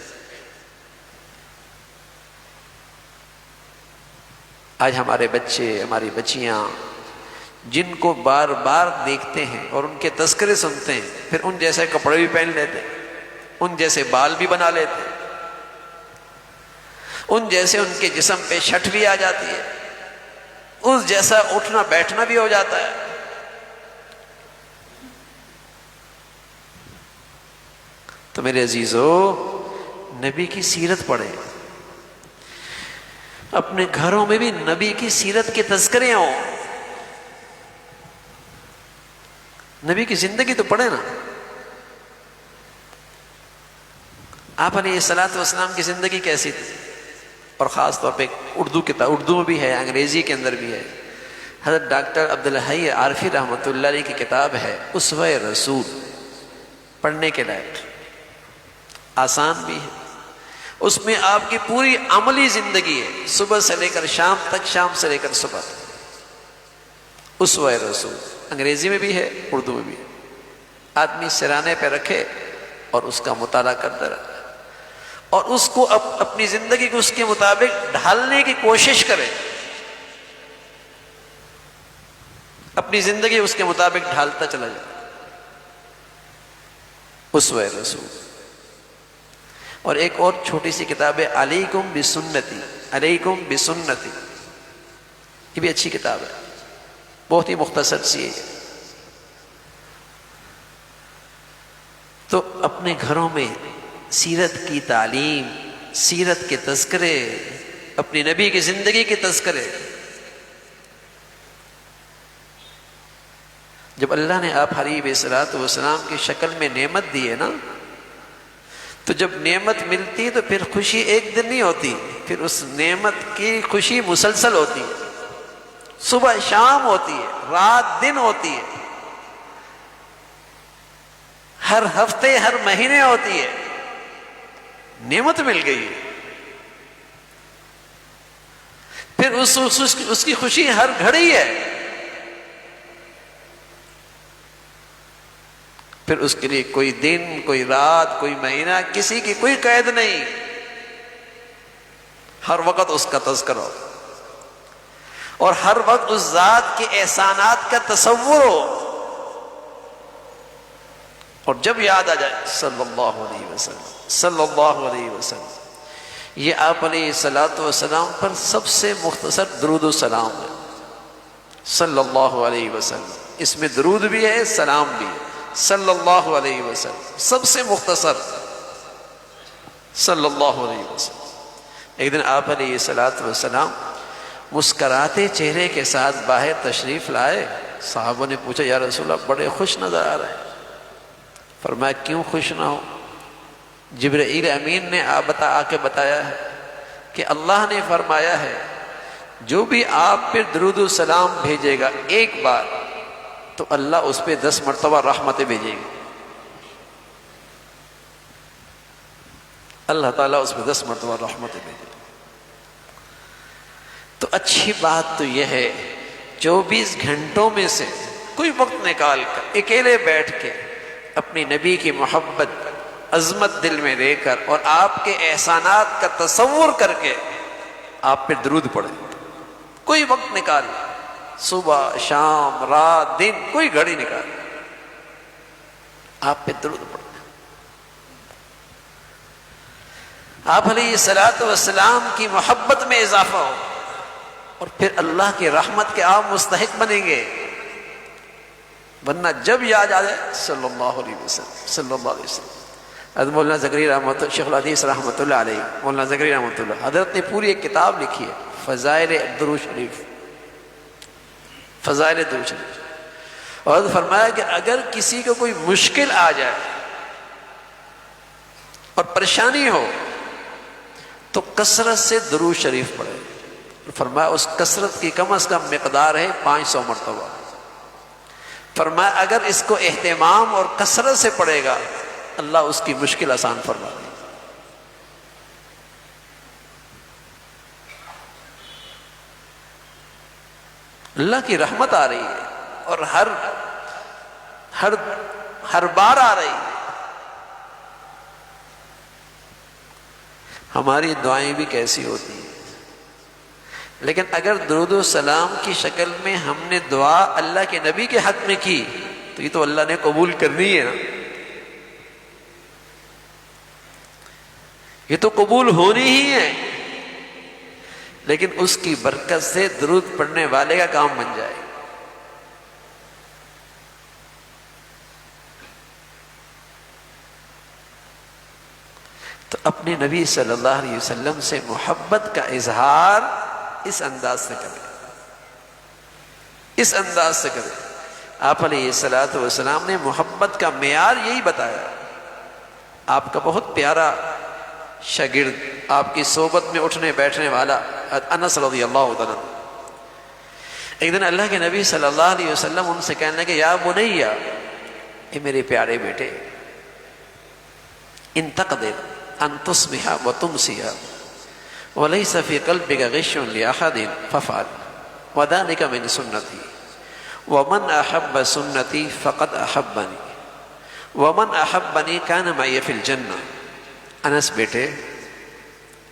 آج ہمارے بچے، ہماری بچیاں جن کو بار بار دیکھتے ہیں اور ان کے تذکرے سنتے ہیں، پھر ان جیسے کپڑے بھی پہن لیتے ہیں، ان جیسے بال بھی بنا لیتے ہیں، ان جیسے ان کے جسم پہ شٹ بھی آ جاتی ہے، اس جیسا اٹھنا بیٹھنا بھی ہو جاتا ہے. تو میرے عزیزو، نبی کی سیرت پڑھیں، اپنے گھروں میں بھی نبی کی سیرت کے تذکرے ہوں. نبی کی زندگی تو پڑھیں نا. آپ علیہ الصلوۃ والسلام کی زندگی کیسی تھی؟ اور خاص طور پہ اردو کتاب، اردو میں بھی ہے، انگریزی کے اندر بھی ہے. حضرت ڈاکٹر عبدالحی عارفی رحمۃ اللہ علیہ کی کتاب ہے اسوہ رسول، پڑھنے کے لائق، آسان بھی ہے. اس میں آپ کی پوری عملی زندگی ہے، صبح سے لے کر شام تک، شام سے لے کر صبح تک. اسوہ رسول انگریزی میں بھی ہے، اردو میں بھی ہے. آدمی سرانے پہ رکھے اور اس کا مطالعہ کرتا رہے اور اس کو اپنی زندگی کو اس کے مطابق ڈھالنے کی کوشش کرے، اپنی زندگی اس کے مطابق ڈھالتا چلا جائے. اسوہ رسول. اور ایک اور چھوٹی سی کتاب ہے علیکم بسنتی، علیکم بسنتی، یہ بھی اچھی کتاب ہے، بہت ہی مختصر سی ہے. تو اپنے گھروں میں سیرت کی تعلیم، سیرت کے تذکرے، اپنی نبی کی زندگی کے تذکرے. جب اللہ نے آپ حبیب صلوات والسلام کی شکل میں نعمت دی ہے نا، تو جب نعمت ملتی تو پھر خوشی ایک دن نہیں ہوتی، پھر اس نعمت کی خوشی مسلسل ہوتی ہے، صبح شام ہوتی ہے، رات دن ہوتی ہے، ہر ہفتے ہر مہینے ہوتی ہے، نعمت مل گئی ہے، پھر اس کی خوشی ہر گھڑی ہے، پھر اس کے لیے کوئی دن، کوئی رات، کوئی مہینہ، کسی کی کوئی قید نہیں، ہر وقت اس کا تذکرہ ہو اور ہر وقت اس ذات کے احسانات کا تصور ہو، اور جب یاد آ جائے صلی اللہ علیہ وسلم، صلی اللہ علیہ وسلم، یہ آپ علیہ الصلوۃ والسلام پر سب سے مختصر درود و سلام ہے، صلی اللہ علیہ وسلم، اس میں درود بھی ہے، سلام بھی ہے، صلی اللہ علیہ وسلم، سب سے مختصر، صلی اللہ علیہ وسلم۔ ایک دن آپ علیہ الصلوۃ والسلام مسکراتے چہرے کے ساتھ باہر تشریف لائے، صحابہ نے پوچھا یا رسول اللہ بڑے خوش نظر آ رہے ہیں، فرمایا کیوں خوش نہ ہو، جبرائیل امین نے آ کے بتایا ہے کہ اللہ نے فرمایا ہے جو بھی آپ پہ درود و سلام بھیجے گا ایک بار تو اللہ اس پہ 10 مرتبہ رحمتیں بھیجے گی، اللہ تعالیٰ اس پہ 10 مرتبہ رحمتیں بھیجے گی۔ تو اچھی بات تو یہ ہے 24 گھنٹوں میں سے کوئی وقت نکال کر اکیلے بیٹھ کے اپنی نبی کی محبت، عظمت دل میں لے کر اور آپ کے احسانات کا تصور کر کے آپ پہ درود پڑھیں، کوئی وقت نکال، صبح شام رات دن، کوئی گھڑی نکال، آپ پہ درود پڑھیں، آپ علیہ الصلوۃ والسلام کی محبت میں اضافہ ہو، اور پھر اللہ کی رحمت کے آپ مستحق بنیں گے، ورنہ جب یاد آ جائے صلی اللہ علیہ وسلم، صلی اللہ علیہ وسلم۔ حضرت مولانا زکریا شیخ الحدیث رحمۃ اللہ علیہ، مولانا زکریا رحمۃ اللہ، حضرت نے پوری ایک کتاب لکھی ہے فضائل درود شریف، فضائل درود شریف، اور فرمایا کہ اگر کسی کو کوئی مشکل آ جائے اور پریشانی ہو تو کثرت سے درود شریف پڑھے، فرمایا اس کثرت کی کم از کم مقدار ہے 500 مرتبہ، فرمایا اگر اس کو اہتمام اور کثرت سے پڑھے گا اللہ اس کی مشکل آسان فرما دے گا۔ اللہ کی رحمت آ رہی ہے اور ہر بار آ رہی ہے، ہماری دعائیں بھی کیسی ہوتی ہیں، لیکن اگر درود و سلام کی شکل میں ہم نے دعا اللہ کے نبی کے حق میں کی تو یہ تو اللہ نے قبول کرنی ہے نا، یہ تو قبول ہونی ہی ہے، لیکن اس کی برکت سے درود پڑھنے والے کا کام بن جائے۔ تو اپنے نبی صلی اللہ علیہ وسلم سے محبت کا اظہار اس انداز سے کریں، اس انداز سے کریں۔ آپ علیہ الصلوۃ والسلام نے محبت کا معیار یہی بتایا۔ آپ کا بہت پیارا شاگرد، آپ کی صحبت میں اٹھنے بیٹھنے والا انس رضی اللہ عنہ، ایک دن اللہ کے نبی صلی اللہ علیہ وسلم ان سے کہنے لگے یا بنیا، اے میرے پیارے بیٹے، ان تقدر ان تصبح وتمسی وليس في قلبك غش لأحد فافعل وذلك من سنتي ومن أحب سنتي فقد أحبني ومن أحبني كان معي في الجنة۔ انس بیٹے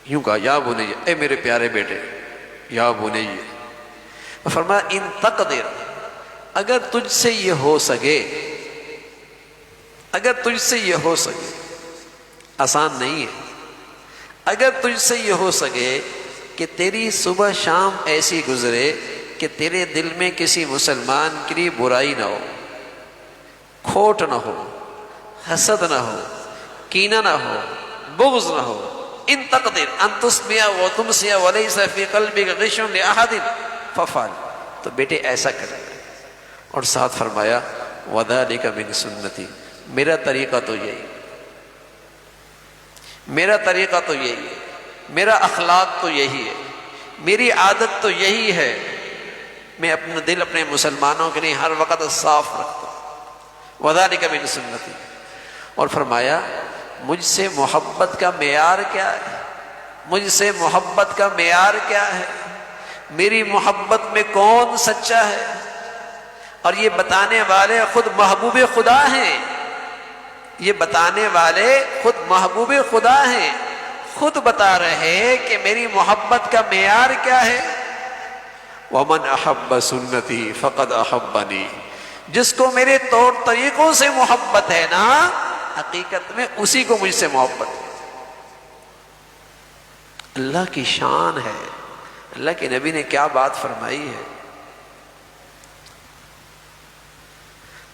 یوں کہا یا بنی، اے میرے پیارے بیٹے، یا بنی، فرمایا ان تقدر، اگر تجھ سے یہ ہو سکے، اگر تجھ سے یہ ہو سکے، آسان نہیں ہے، اگر تجھ سے یہ ہو سکے کہ تیری صبح شام ایسی گزرے کہ تیرے دل میں کسی مسلمان کے لیے برائی نہ ہو، کھوٹ نہ ہو، حسد نہ ہو، کینہ نہ ہو، بغض نہ ہو، ان تقدر ان تسمع و تمسع وليس في قلبك غش لأحد فافعل، تو بیٹے ایسا کرے، اور ساتھ فرمایا وَذَلِكَ مِن سُنَّتِي، میرا طریقہ تو یہی، میرا طریقہ تو یہی ہے، میرا اخلاق تو یہی ہے، میری عادت تو یہی ہے، میں اپنا دل اپنے مسلمانوں کے لیے ہر وقت صاف رکھتا ہوں۔ وَذَلِكَ مِن سُنَّتِي، اور فرمایا مجھ سے محبت کا معیار کیا ہے، مجھ سے محبت کا معیار کیا ہے، میری محبت میں کون سچا ہے، اور یہ بتانے والے خود محبوب خدا ہیں، یہ بتانے والے خود محبوب خدا ہیں، خود بتا رہے ہیں کہ میری محبت کا معیار کیا ہے۔ وَمَنْ أَحَبَّ سُنَّتِي فَقَدْ أَحَبَّنِي، جس کو میرے طور طریقوں سے محبت ہے نا، حقیقت میں اسی کو مجھ سے محبت ہے۔ اللہ کی شان ہے، اللہ کے نبی نے کیا بات فرمائی ہے۔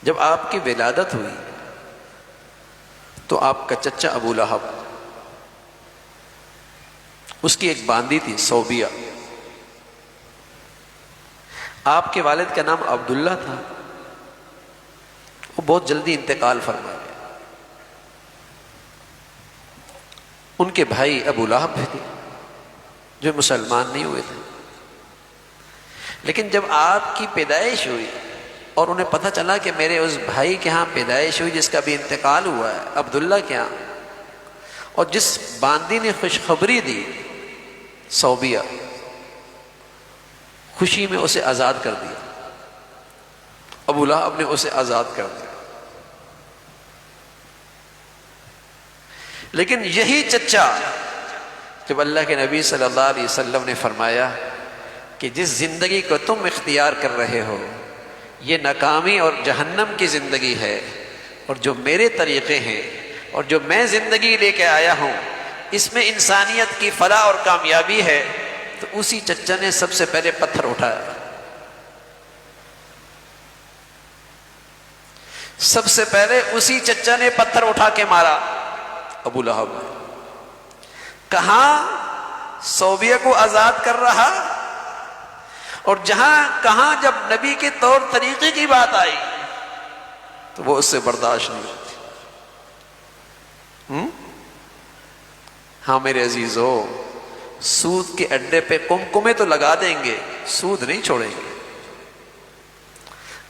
جب آپ کی ولادت ہوئی تو آپ کا چچا ابو لہب، اس کی ایک باندی تھی صوبیہ، آپ کے والد کا نام عبداللہ تھا، وہ بہت جلدی انتقال فرما گئے۔ ان کے بھائی ابو لہب بھی تھے جو مسلمان نہیں ہوئے تھے، لیکن جب آپ کی پیدائش ہوئی اور انہیں پتہ چلا کہ میرے اس بھائی کے ہاں پیدائش ہوئی جس کا بھی انتقال ہوا ہے، عبداللہ کے ہاں، اور جس باندی نے خوشخبری دی صوبیہ، خوشی میں اسے آزاد کر دیا، ابو لہب نے اسے آزاد کر دیا۔ لیکن یہی چچا جب اللہ کے نبی صلی اللہ علیہ وسلم نے فرمایا کہ جس زندگی کو تم اختیار کر رہے ہو یہ ناکامی اور جہنم کی زندگی ہے، اور جو میرے طریقے ہیں اور جو میں زندگی لے کے آیا ہوں اس میں انسانیت کی فلاح اور کامیابی ہے، تو اسی چچا نے سب سے پہلے پتھر اٹھایا، سب سے پہلے اسی چچا نے پتھر اٹھا کے مارا ابو لہب۔ کہاں صوبیہ کو آزاد کر رہا، اور کہاں جب نبی کے طور طریقے کی بات آئی تو وہ اس سے برداشت نہیں ہوتی۔ ہاں میرے عزیزو، سود کے اڈے پہ کمکمے تو لگا دیں گے، سود نہیں چھوڑیں گے۔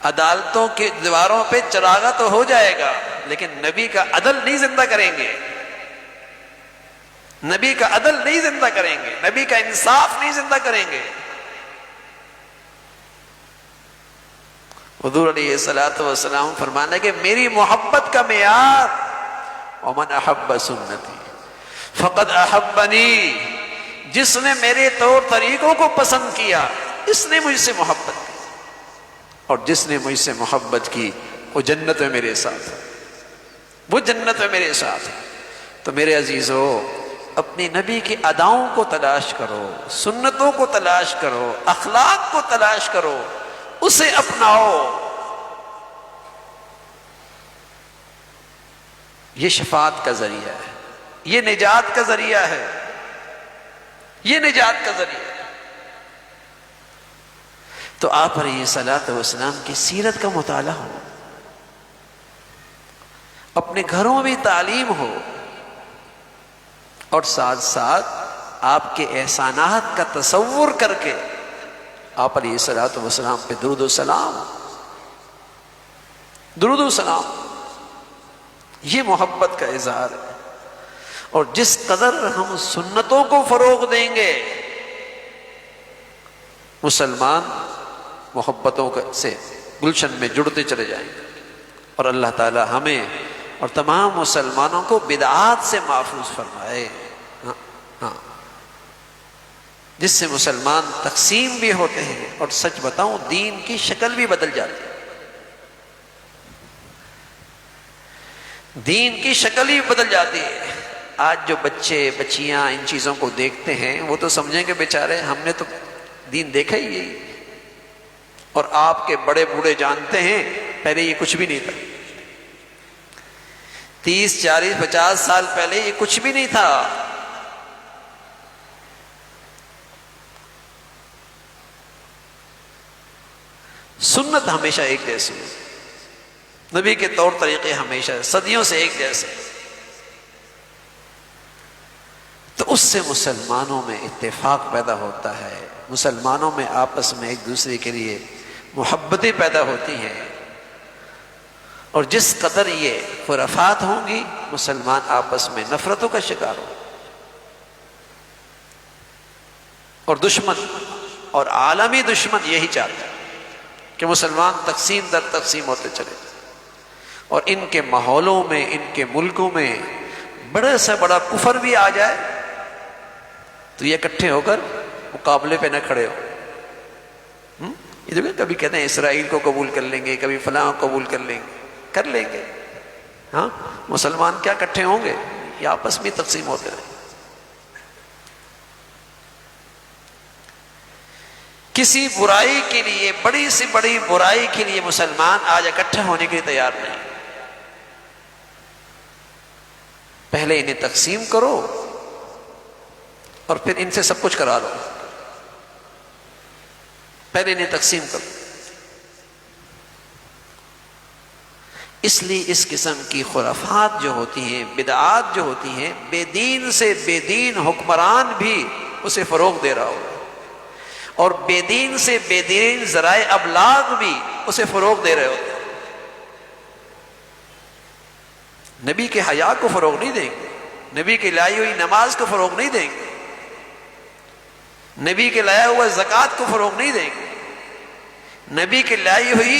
عدالتوں کی دیواروں پہ چراغا تو ہو جائے گا، لیکن نبی کا عدل نہیں زندہ کریں گے، نبی کا عدل نہیں زندہ کریں گے، نبی کا انصاف نہیں زندہ کریں گے۔ حضور علیہ الصلوۃ والسلام فرمانا کہ میری محبت کا معیار ومن احب سنتی فقد احبنی، جس نے میرے طور طریقوں کو پسند کیا اس نے مجھ سے محبت کی، اور جس نے مجھ سے محبت کی وہ جنت میں میرے ساتھ ہے، وہ جنت میں میرے ساتھ ہے۔ تو میرے عزیزو، اپنی نبی کی اداؤں کو تلاش کرو، سنتوں کو تلاش کرو، اخلاق کو تلاش کرو، اسے اپناؤ۔ یہ شفاعت کا ذریعہ ہے، یہ نجات کا ذریعہ ہے، یہ نجات کا ذریعہ ہے۔ تو آپ علیہ الصلوۃ والسلام کی سیرت کا مطالعہ ہو، اپنے گھروں میں تعلیم ہو، اور ساتھ ساتھ آپ کے احسانات کا تصور کر کے آپ علیہ الصلوۃ والسلام پہ درود و سلام، درود و سلام، یہ محبت کا اظہار ہے۔ اور جس قدر ہم سنتوں کو فروغ دیں گے، مسلمان محبتوں سے گلشن میں جڑتے چلے جائیں گے، اور اللہ تعالی ہمیں اور تمام مسلمانوں کو بدعات سے محفوظ فرمائے۔ ہاں، جس سے مسلمان تقسیم بھی ہوتے ہیں، اور سچ بتاؤں دین کی شکل بھی بدل جاتی ہے، دین کی شکل ہی بدل جاتی ہے۔ آج جو بچے بچیاں ان چیزوں کو دیکھتے ہیں وہ تو سمجھیں کہ بیچارے ہم نے تو دین دیکھا ہی یہی، اور آپ کے بڑے بوڑھے جانتے ہیں پہلے یہ کچھ بھی نہیں تھا، 30 40 50 سال پہلے یہ کچھ بھی نہیں تھا۔ سنت ہمیشہ ایک جیسی ہے، نبی کے طور طریقے ہمیشہ صدیوں سے ایک جیسے، تو اس سے مسلمانوں میں اتفاق پیدا ہوتا ہے، مسلمانوں میں آپس میں ایک دوسرے کے لیے محبتیں پیدا ہوتی ہیں، اور جس قدر یہ خرافات ہوں گی مسلمان آپس میں نفرتوں کا شکار ہو، اور دشمن اور عالمی دشمن یہی چاہتا ہے کہ مسلمان تقسیم در تقسیم ہوتے چلے، اور ان کے ماحولوں میں، ان کے ملکوں میں بڑے سے بڑا کفر بھی آ جائے تو یہ اکٹھے ہو کر مقابلے پہ نہ کھڑے ہو۔ یہ دیکھیں کبھی کہتے ہیں اسرائیل کو قبول کر لیں گے، کبھی فلاں کو قبول کر لیں گے، ہاں مسلمان کیا اکٹھے ہوں گے؟ یہ آپس میں تقسیم ہوتے رہے۔ کسی برائی کے لیے، بڑی سے بڑی برائی کے لیے مسلمان آج اکٹھا ہونے کے لیے تیار نہیں۔ پہلے انہیں تقسیم کرو اور پھر ان سے سب کچھ کرا لو، پہلے انہیں تقسیم کرو۔ اس لیے اس قسم کی خرافات جو ہوتی ہیں، بدعات جو ہوتی ہیں، بے دین سے بے دین حکمران بھی اسے فروغ دے رہا ہوگا، اور بے دین سے بے دین ذرائع ابلاغ بھی اسے فروغ دے رہے ہوتے ہیں۔ نبی کے حیا کو فروغ نہیں دیں گے، نبی کی لائی ہوئی نماز کو فروغ نہیں دیں گے، نبی کے لایا ہوا زکوٰۃ کو فروغ نہیں دیں گے، نبی کی لائی ہوئی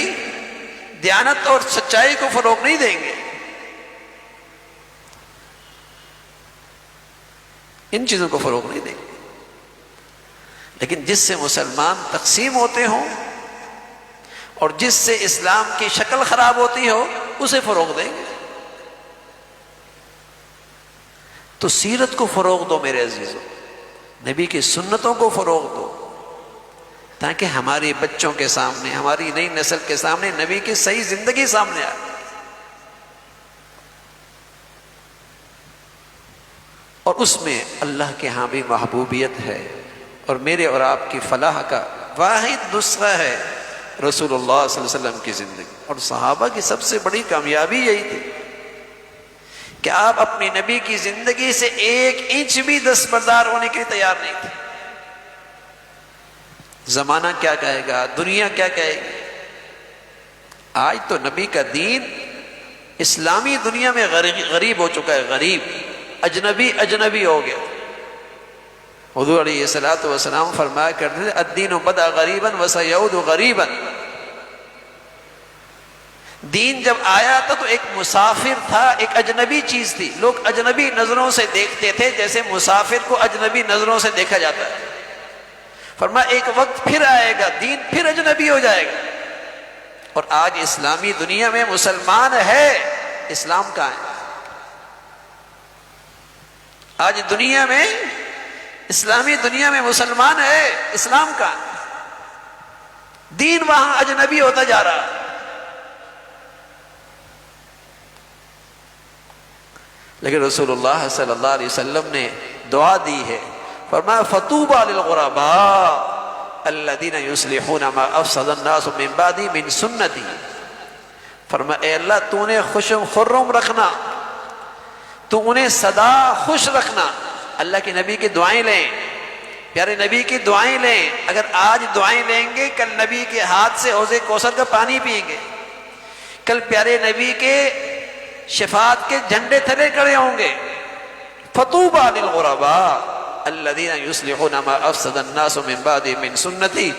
دیانت اور سچائی کو فروغ نہیں دیں گے، ان چیزوں کو فروغ نہیں دیں گے۔ لیکن جس سے مسلمان تقسیم ہوتے ہوں اور جس سے اسلام کی شکل خراب ہوتی ہو اسے فروغ دیں گے۔ تو سیرت کو فروغ دو میرے عزیزوں، نبی کی سنتوں کو فروغ دو، تاکہ ہمارے بچوں کے سامنے، ہماری نئی نسل کے سامنے نبی کی صحیح زندگی سامنے آئے، اور اس میں اللہ کے ہاں بھی محبوبیت ہے، اور میرے اور آپ کی فلاح کا واحد نسخہ ہے رسول اللہ صلی اللہ علیہ وسلم کی زندگی۔ اور صحابہ کی سب سے بڑی کامیابی یہی تھی کہ آپ اپنی نبی کی زندگی سے ایک انچ بھی دستبردار ہونے کے لیے تیار نہیں تھے۔ زمانہ کیا کہے گا، دنیا کیا کہے گی؟ آج تو نبی کا دین اسلامی دنیا میں غریب ہو چکا ہے، غریب، اجنبی ہو گیا۔ حضور علیہ الصلوۃ والسلام فرمایا کرتے تھے الدین بدأ غریبا وسیعود غریبا، دین جب آیا تھا تو ایک مسافر تھا، ایک اجنبی چیز تھی، لوگ اجنبی نظروں سے دیکھتے تھے جیسے مسافر کو اجنبی نظروں سے دیکھا جاتا ہے۔ فرمایا ایک وقت پھر آئے گا، دین پھر اجنبی ہو جائے گا۔ اور آج اسلامی دنیا میں مسلمان ہے، اسلام کہاں ہے؟ آج دنیا میں، اسلامی دنیا میں مسلمان ہے، اسلام کہاں ہے؟ دین وہاں اجنبی ہوتا جا رہا ہے۔ لیکن رسول اللہ صلی اللہ علیہ وسلم نے دعا دی ہے، فرمایا فطوبى للغرباء الذين يصلحون ما افسد الناس من بعدي من سنتي، فرمایا اے اللہ تو انہیں خوش خرم رکھنا، تو انہیں سدا خوش رکھنا۔ اللہ کے نبی کی دعائیں لیں، پیارے نبی کی دعائیں لیں۔ اگر آج دعائیں لیں گے کل نبی کے ہاتھ سے حوض کوثر کا پانی پئیں گے، کل پیارے نبی کے شفاعت کے جھنڈے تھلے کھڑے ہوں گے۔ فطوبى للغرباء الذين يصلحون ما افسد الناس من بعدي من سنتي،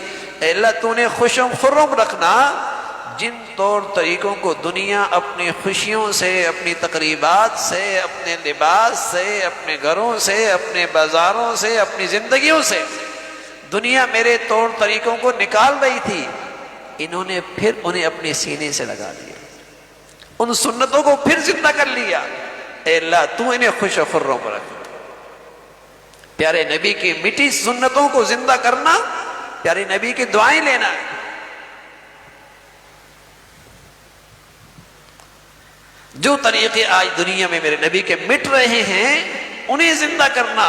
اے اللہ تو نے خوش و خرم رکھنا جن طور طریقوں کو دنیا اپنی خوشیوں سے، اپنی تقریبات سے، اپنے لباس سے، اپنے گھروں سے، اپنے بازاروں سے، اپنی زندگیوں سے دنیا میرے طور طریقوں کو نکال رہی تھی، انہوں نے پھر انہیں اپنے سینے سے لگا دیا، ان سنتوں کو پھر زندہ کر لیا۔ اے اللہ تو انہیں خوش و خرم رکھ۔ پیارے نبی کی میٹھی سنتوں کو زندہ کرنا، پیارے نبی کی دعائیں لینا۔ جو طریقے آج دنیا میں میرے نبی کے مٹ رہے ہیں انہیں زندہ کرنا۔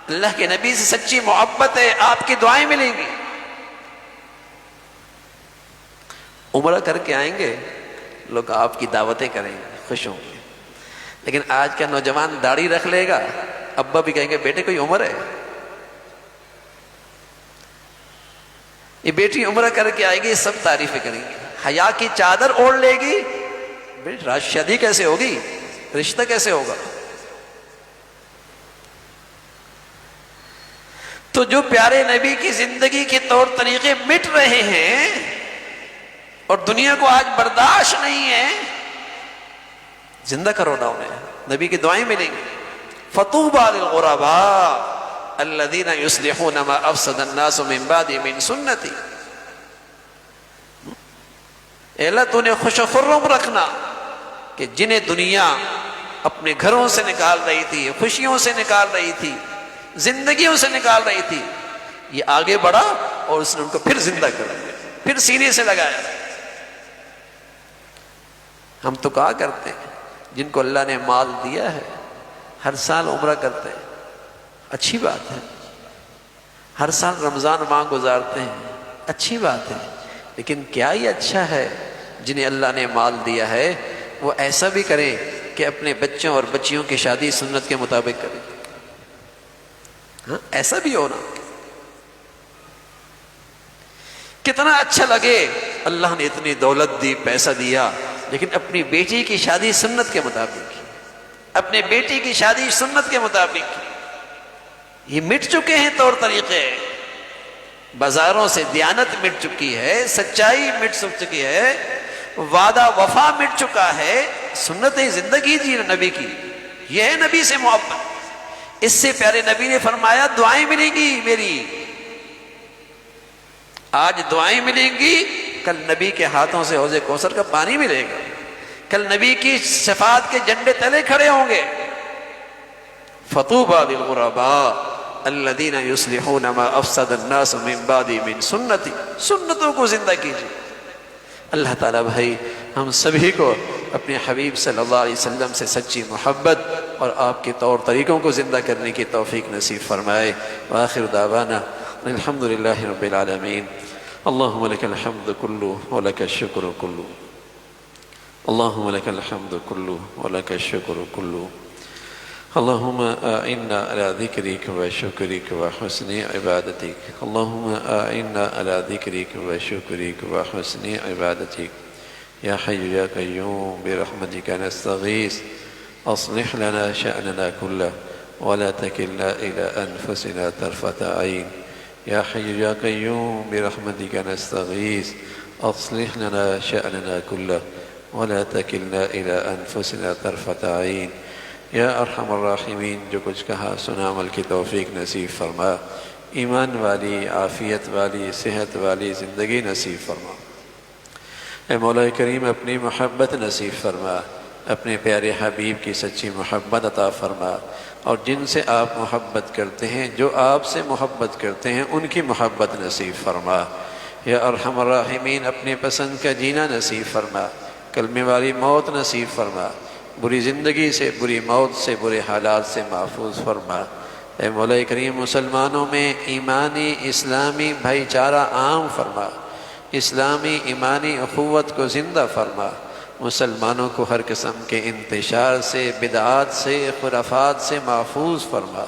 اللہ کے نبی سے سچی محبت ہے، آپ کی دعائیں ملیں گی۔ عمرہ کر کے آئیں گے لوگ، آپ کی دعوتیں کریں گے، خوش ہوں گے. لیکن آج کا نوجوان داڑھی رکھ لے گا، ابا بھی کہیں گے بیٹے کوئی عمر ہے، یہ بیٹی عمرہ کر کے آئے گی، سب تعریفیں کریں گے. حیا کی چادر اوڑھ لے گی، بیٹی شادی کیسے ہوگی، رشتہ کیسے ہوگا. تو جو پیارے نبی کی زندگی کے طور طریقے مٹ رہے ہیں اور دنیا کو آج برداشت نہیں ہے، زندہ کرو نا انہیں، نبی کی دعائیں ملیں گی. فطوبى للغرباء الذين يصلحون ما افسد الناس من بعد من سنتي. اے اللہ تو نے خوش و خرم رکھنا کہ جنہیں دنیا اپنے گھروں سے نکال رہی تھی، خوشیوں سے نکال رہی تھی، زندگیوں سے نکال رہی تھی، یہ آگے بڑھا اور اس نے ان کو پھر زندہ کر دیا، پھر سینے سے لگایا. ہم تو کہا کرتے ہیں جن کو اللہ نے مال دیا ہے ہر سال عمرہ کرتے ہیں، اچھی بات ہے. ہر سال رمضان ماہ گزارتے ہیں، اچھی بات ہے. لیکن کیا ہی اچھا ہے جنہیں اللہ نے مال دیا ہے وہ ایسا بھی کریں کہ اپنے بچوں اور بچیوں کی شادی سنت کے مطابق کریں. ہاں ایسا بھی ہونا کتنا اچھا لگے. اللہ نے اتنی دولت دی، پیسہ دیا، لیکن اپنی بیٹی کی شادی سنت کے مطابق کی، اپنے بیٹی کی شادی سنت کے مطابق کی. یہ مٹ چکے ہیں طور طریقے، بازاروں سے دیانت مٹ چکی ہے، سچائی مٹ چکی ہے، وعدہ وفا مٹ چکا ہے. سنت زندگی جی نبی کی، یہ ہے نبی سے محبت. اس سے پیارے نبی نے فرمایا دعائیں ملیں گی میری، آج دعائیں ملیں گی، کل نبی کے ہاتھوں سے حوض کوثر کا پانی ملے گا، کل نبی کی شفاعت کے جھنڈے تلے کھڑے ہوں گے. فطوبى للغرباء الذين يصلحون ما افسد الناس من بعد من سنتي. سنتوں کو زندہ کیجیے. اللہ تعالیٰ بھائی ہم سبھی کو اپنے حبیب صلی اللہ علیہ وسلم سے سچی محبت اور آپ کے طور طریقوں کو زندہ کرنے کی توفیق نصیب فرمائے. وآخر دعوانا الحمد للہ رب العالمین. اللہم لک الحمد کلو ولک الشکر کلو، اللہم لک الحمد کلو ولک الشکر کلو. اللہم اعنا علی ذکرک و شکرک و حسن عبادتک. اللہم اعنا علی ذکرک و شکرک و حسن عبادتک. یا حی یا قیوم برحمتک نستغیث اصلح لنا شأننا کلہ ولا تکلنا الى انفسنا طرفت عین. یا حی یا قیوم برحمتک نستغیث اصلح لنا شأننا کلہ ولا تکلنا الى انفسنا طرفت عین. یا ارحم الراحمین جو کچھ کہا سنا عمل کی توفیق نصیب فرما. ایمان والی، عافیت والی، صحت والی زندگی نصیب فرما. اے مولا کریم اپنی محبت نصیب فرما، اپنے پیارے حبیب کی سچی محبت عطا فرما، اور جن سے آپ محبت کرتے ہیں، جو آپ سے محبت کرتے ہیں، ان کی محبت نصیب فرما. یا ارحم الراحمین اپنے پسند کا جینا نصیب فرما، کلمے والی موت نصیب فرما، بری زندگی سے، بری موت سے، برے حالات سے محفوظ فرما. اے مولا کریم مسلمانوں میں ایمانی اسلامی بھائی چارہ عام فرما، اسلامی ایمانی اخوت کو زندہ فرما، مسلمانوں کو ہر قسم کے انتشار سے، بدعات سے، خرافات سے محفوظ فرما.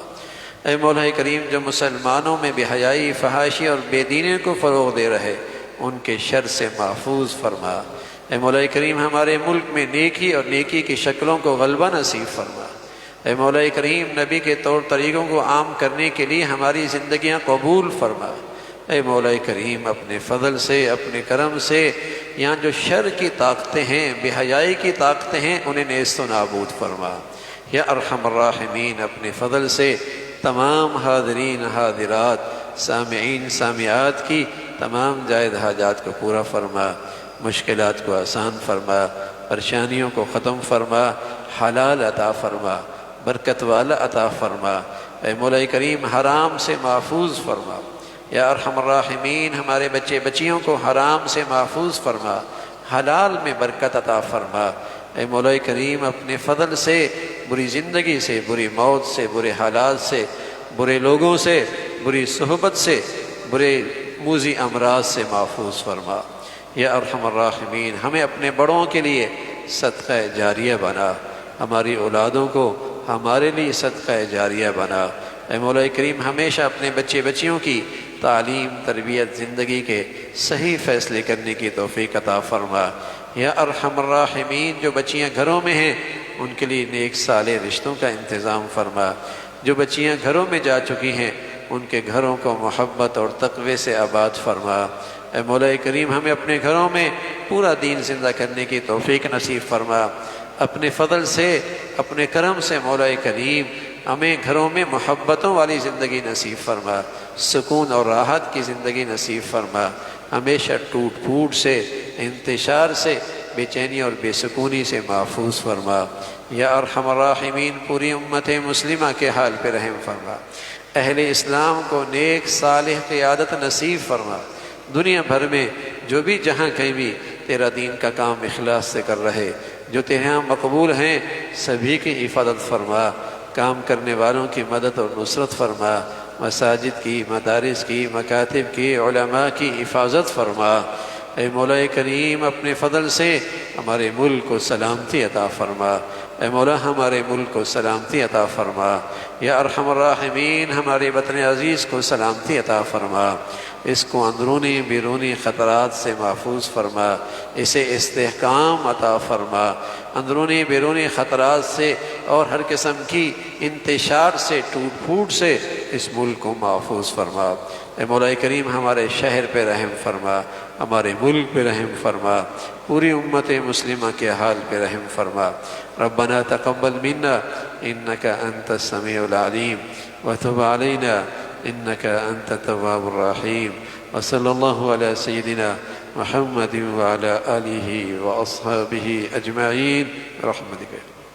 اے مولا کریم جو مسلمانوں میں بے حیائی، فحاشی اور بے دینی کو فروغ دے رہے ان کے شر سے محفوظ فرما. اے مولا کریم ہمارے ملک میں نیکی اور نیکی کی شکلوں کو غلبہ نصیب فرما. اے مولا کریم نبی کے طور طریقوں کو عام کرنے کے لیے ہماری زندگیاں قبول فرما. اے مولا کریم اپنے فضل سے، اپنے کرم سے یہاں جو شر کی طاقتیں ہیں، بے حیائی کی طاقتیں ہیں، انہیں نیست و نابود فرما. یا ارحم الراحمین اپنے فضل سے تمام حاضرین حاضرات، سامعین سامعات کی تمام جائز حاجات کو پورا فرما، مشکلات کو آسان فرما، پریشانیوں کو ختم فرما، حلال عطا فرما، برکت والا عطا فرما. اے مولا کریم حرام سے محفوظ فرما. یا ارحم الراحمین ہمارے بچے بچیوں کو حرام سے محفوظ فرما، حلال میں برکت عطا فرما. اے مولا کریم اپنے فضل سے بری زندگی سے، بری موت سے، برے حالات سے، برے لوگوں سے، بری صحبت سے، برے موذی امراض سے محفوظ فرما. یا ارحم الراحمین ہمیں اپنے بڑوں کے لیے صدقہ جاریہ بنا، ہماری اولادوں کو ہمارے لیے صدقہ جاریہ بنا۔ اے مولا کریم ہمیشہ اپنے بچے بچیوں کی تعلیم، تربیت، زندگی کے صحیح فیصلے کرنے کی توفیق عطا فرما۔ یا ارحم الراحمین جو بچیاں گھروں میں ہیں ان کے لیے نیک صالح رشتوں کا انتظام فرما، جو بچیاں گھروں میں جا چکی ہیں ان کے گھروں کو محبت اور تقوی سے آباد فرما۔ اے مولا کریم ہمیں اپنے گھروں میں پورا دین زندہ کرنے کی توفیق نصیب فرما، اپنے فضل سے، اپنے کرم سے مولا کریم ہمیں گھروں میں محبتوں والی زندگی نصیب فرما، سکون اور راحت کی زندگی نصیب فرما، ہمیشہ ٹوٹ پھوٹ سے، انتشار سے، بے چینی اور بے سکونی سے محفوظ فرما۔ یا ارحم الراحمین پوری امت مسلمہ کے حال پہ رحم فرما، اہل اسلام کو نیک صالح قیادت نصیب فرما، دنیا بھر میں جو بھی جہاں کہیں بھی تیرا دین کا کام اخلاص سے کر رہے، جو تیرے ہاں مقبول ہیں سبھی کی حفاظت فرما، کام کرنے والوں کی مدد اور نصرت فرما، مساجد کی، مدارس کی، مکاتب کی، علماء کی حفاظت فرما۔ اے مولا کریم اپنے فضل سے ہمارے ملک کو سلامتی عطا فرما، اے مولا ہمارے ملک کو سلامتی عطا فرما۔ یا ارحم الراحمین ہمارے وطن عزیز کو سلامتی عطا فرما، اس کو اندرونی بیرونی خطرات سے محفوظ فرما، اسے استحکام عطا فرما، اندرونی بیرونی خطرات سے اور ہر قسم کی انتشار سے، ٹوٹ پھوٹ سے اس ملک کو محفوظ فرما۔ اے مولا کریم ہمارے شہر پہ رحم فرما، ہمارے ملک پہ رحم فرما، پوری امت مسلمہ کے حال پہ رحم فرما۔ ربنا تقبل منا انك انت السميع العليم وتب علينا انك انت التواب الرحيم وصلى الله على سيدنا محمد وعلى آله واصحابه اجمعين برحمتك۔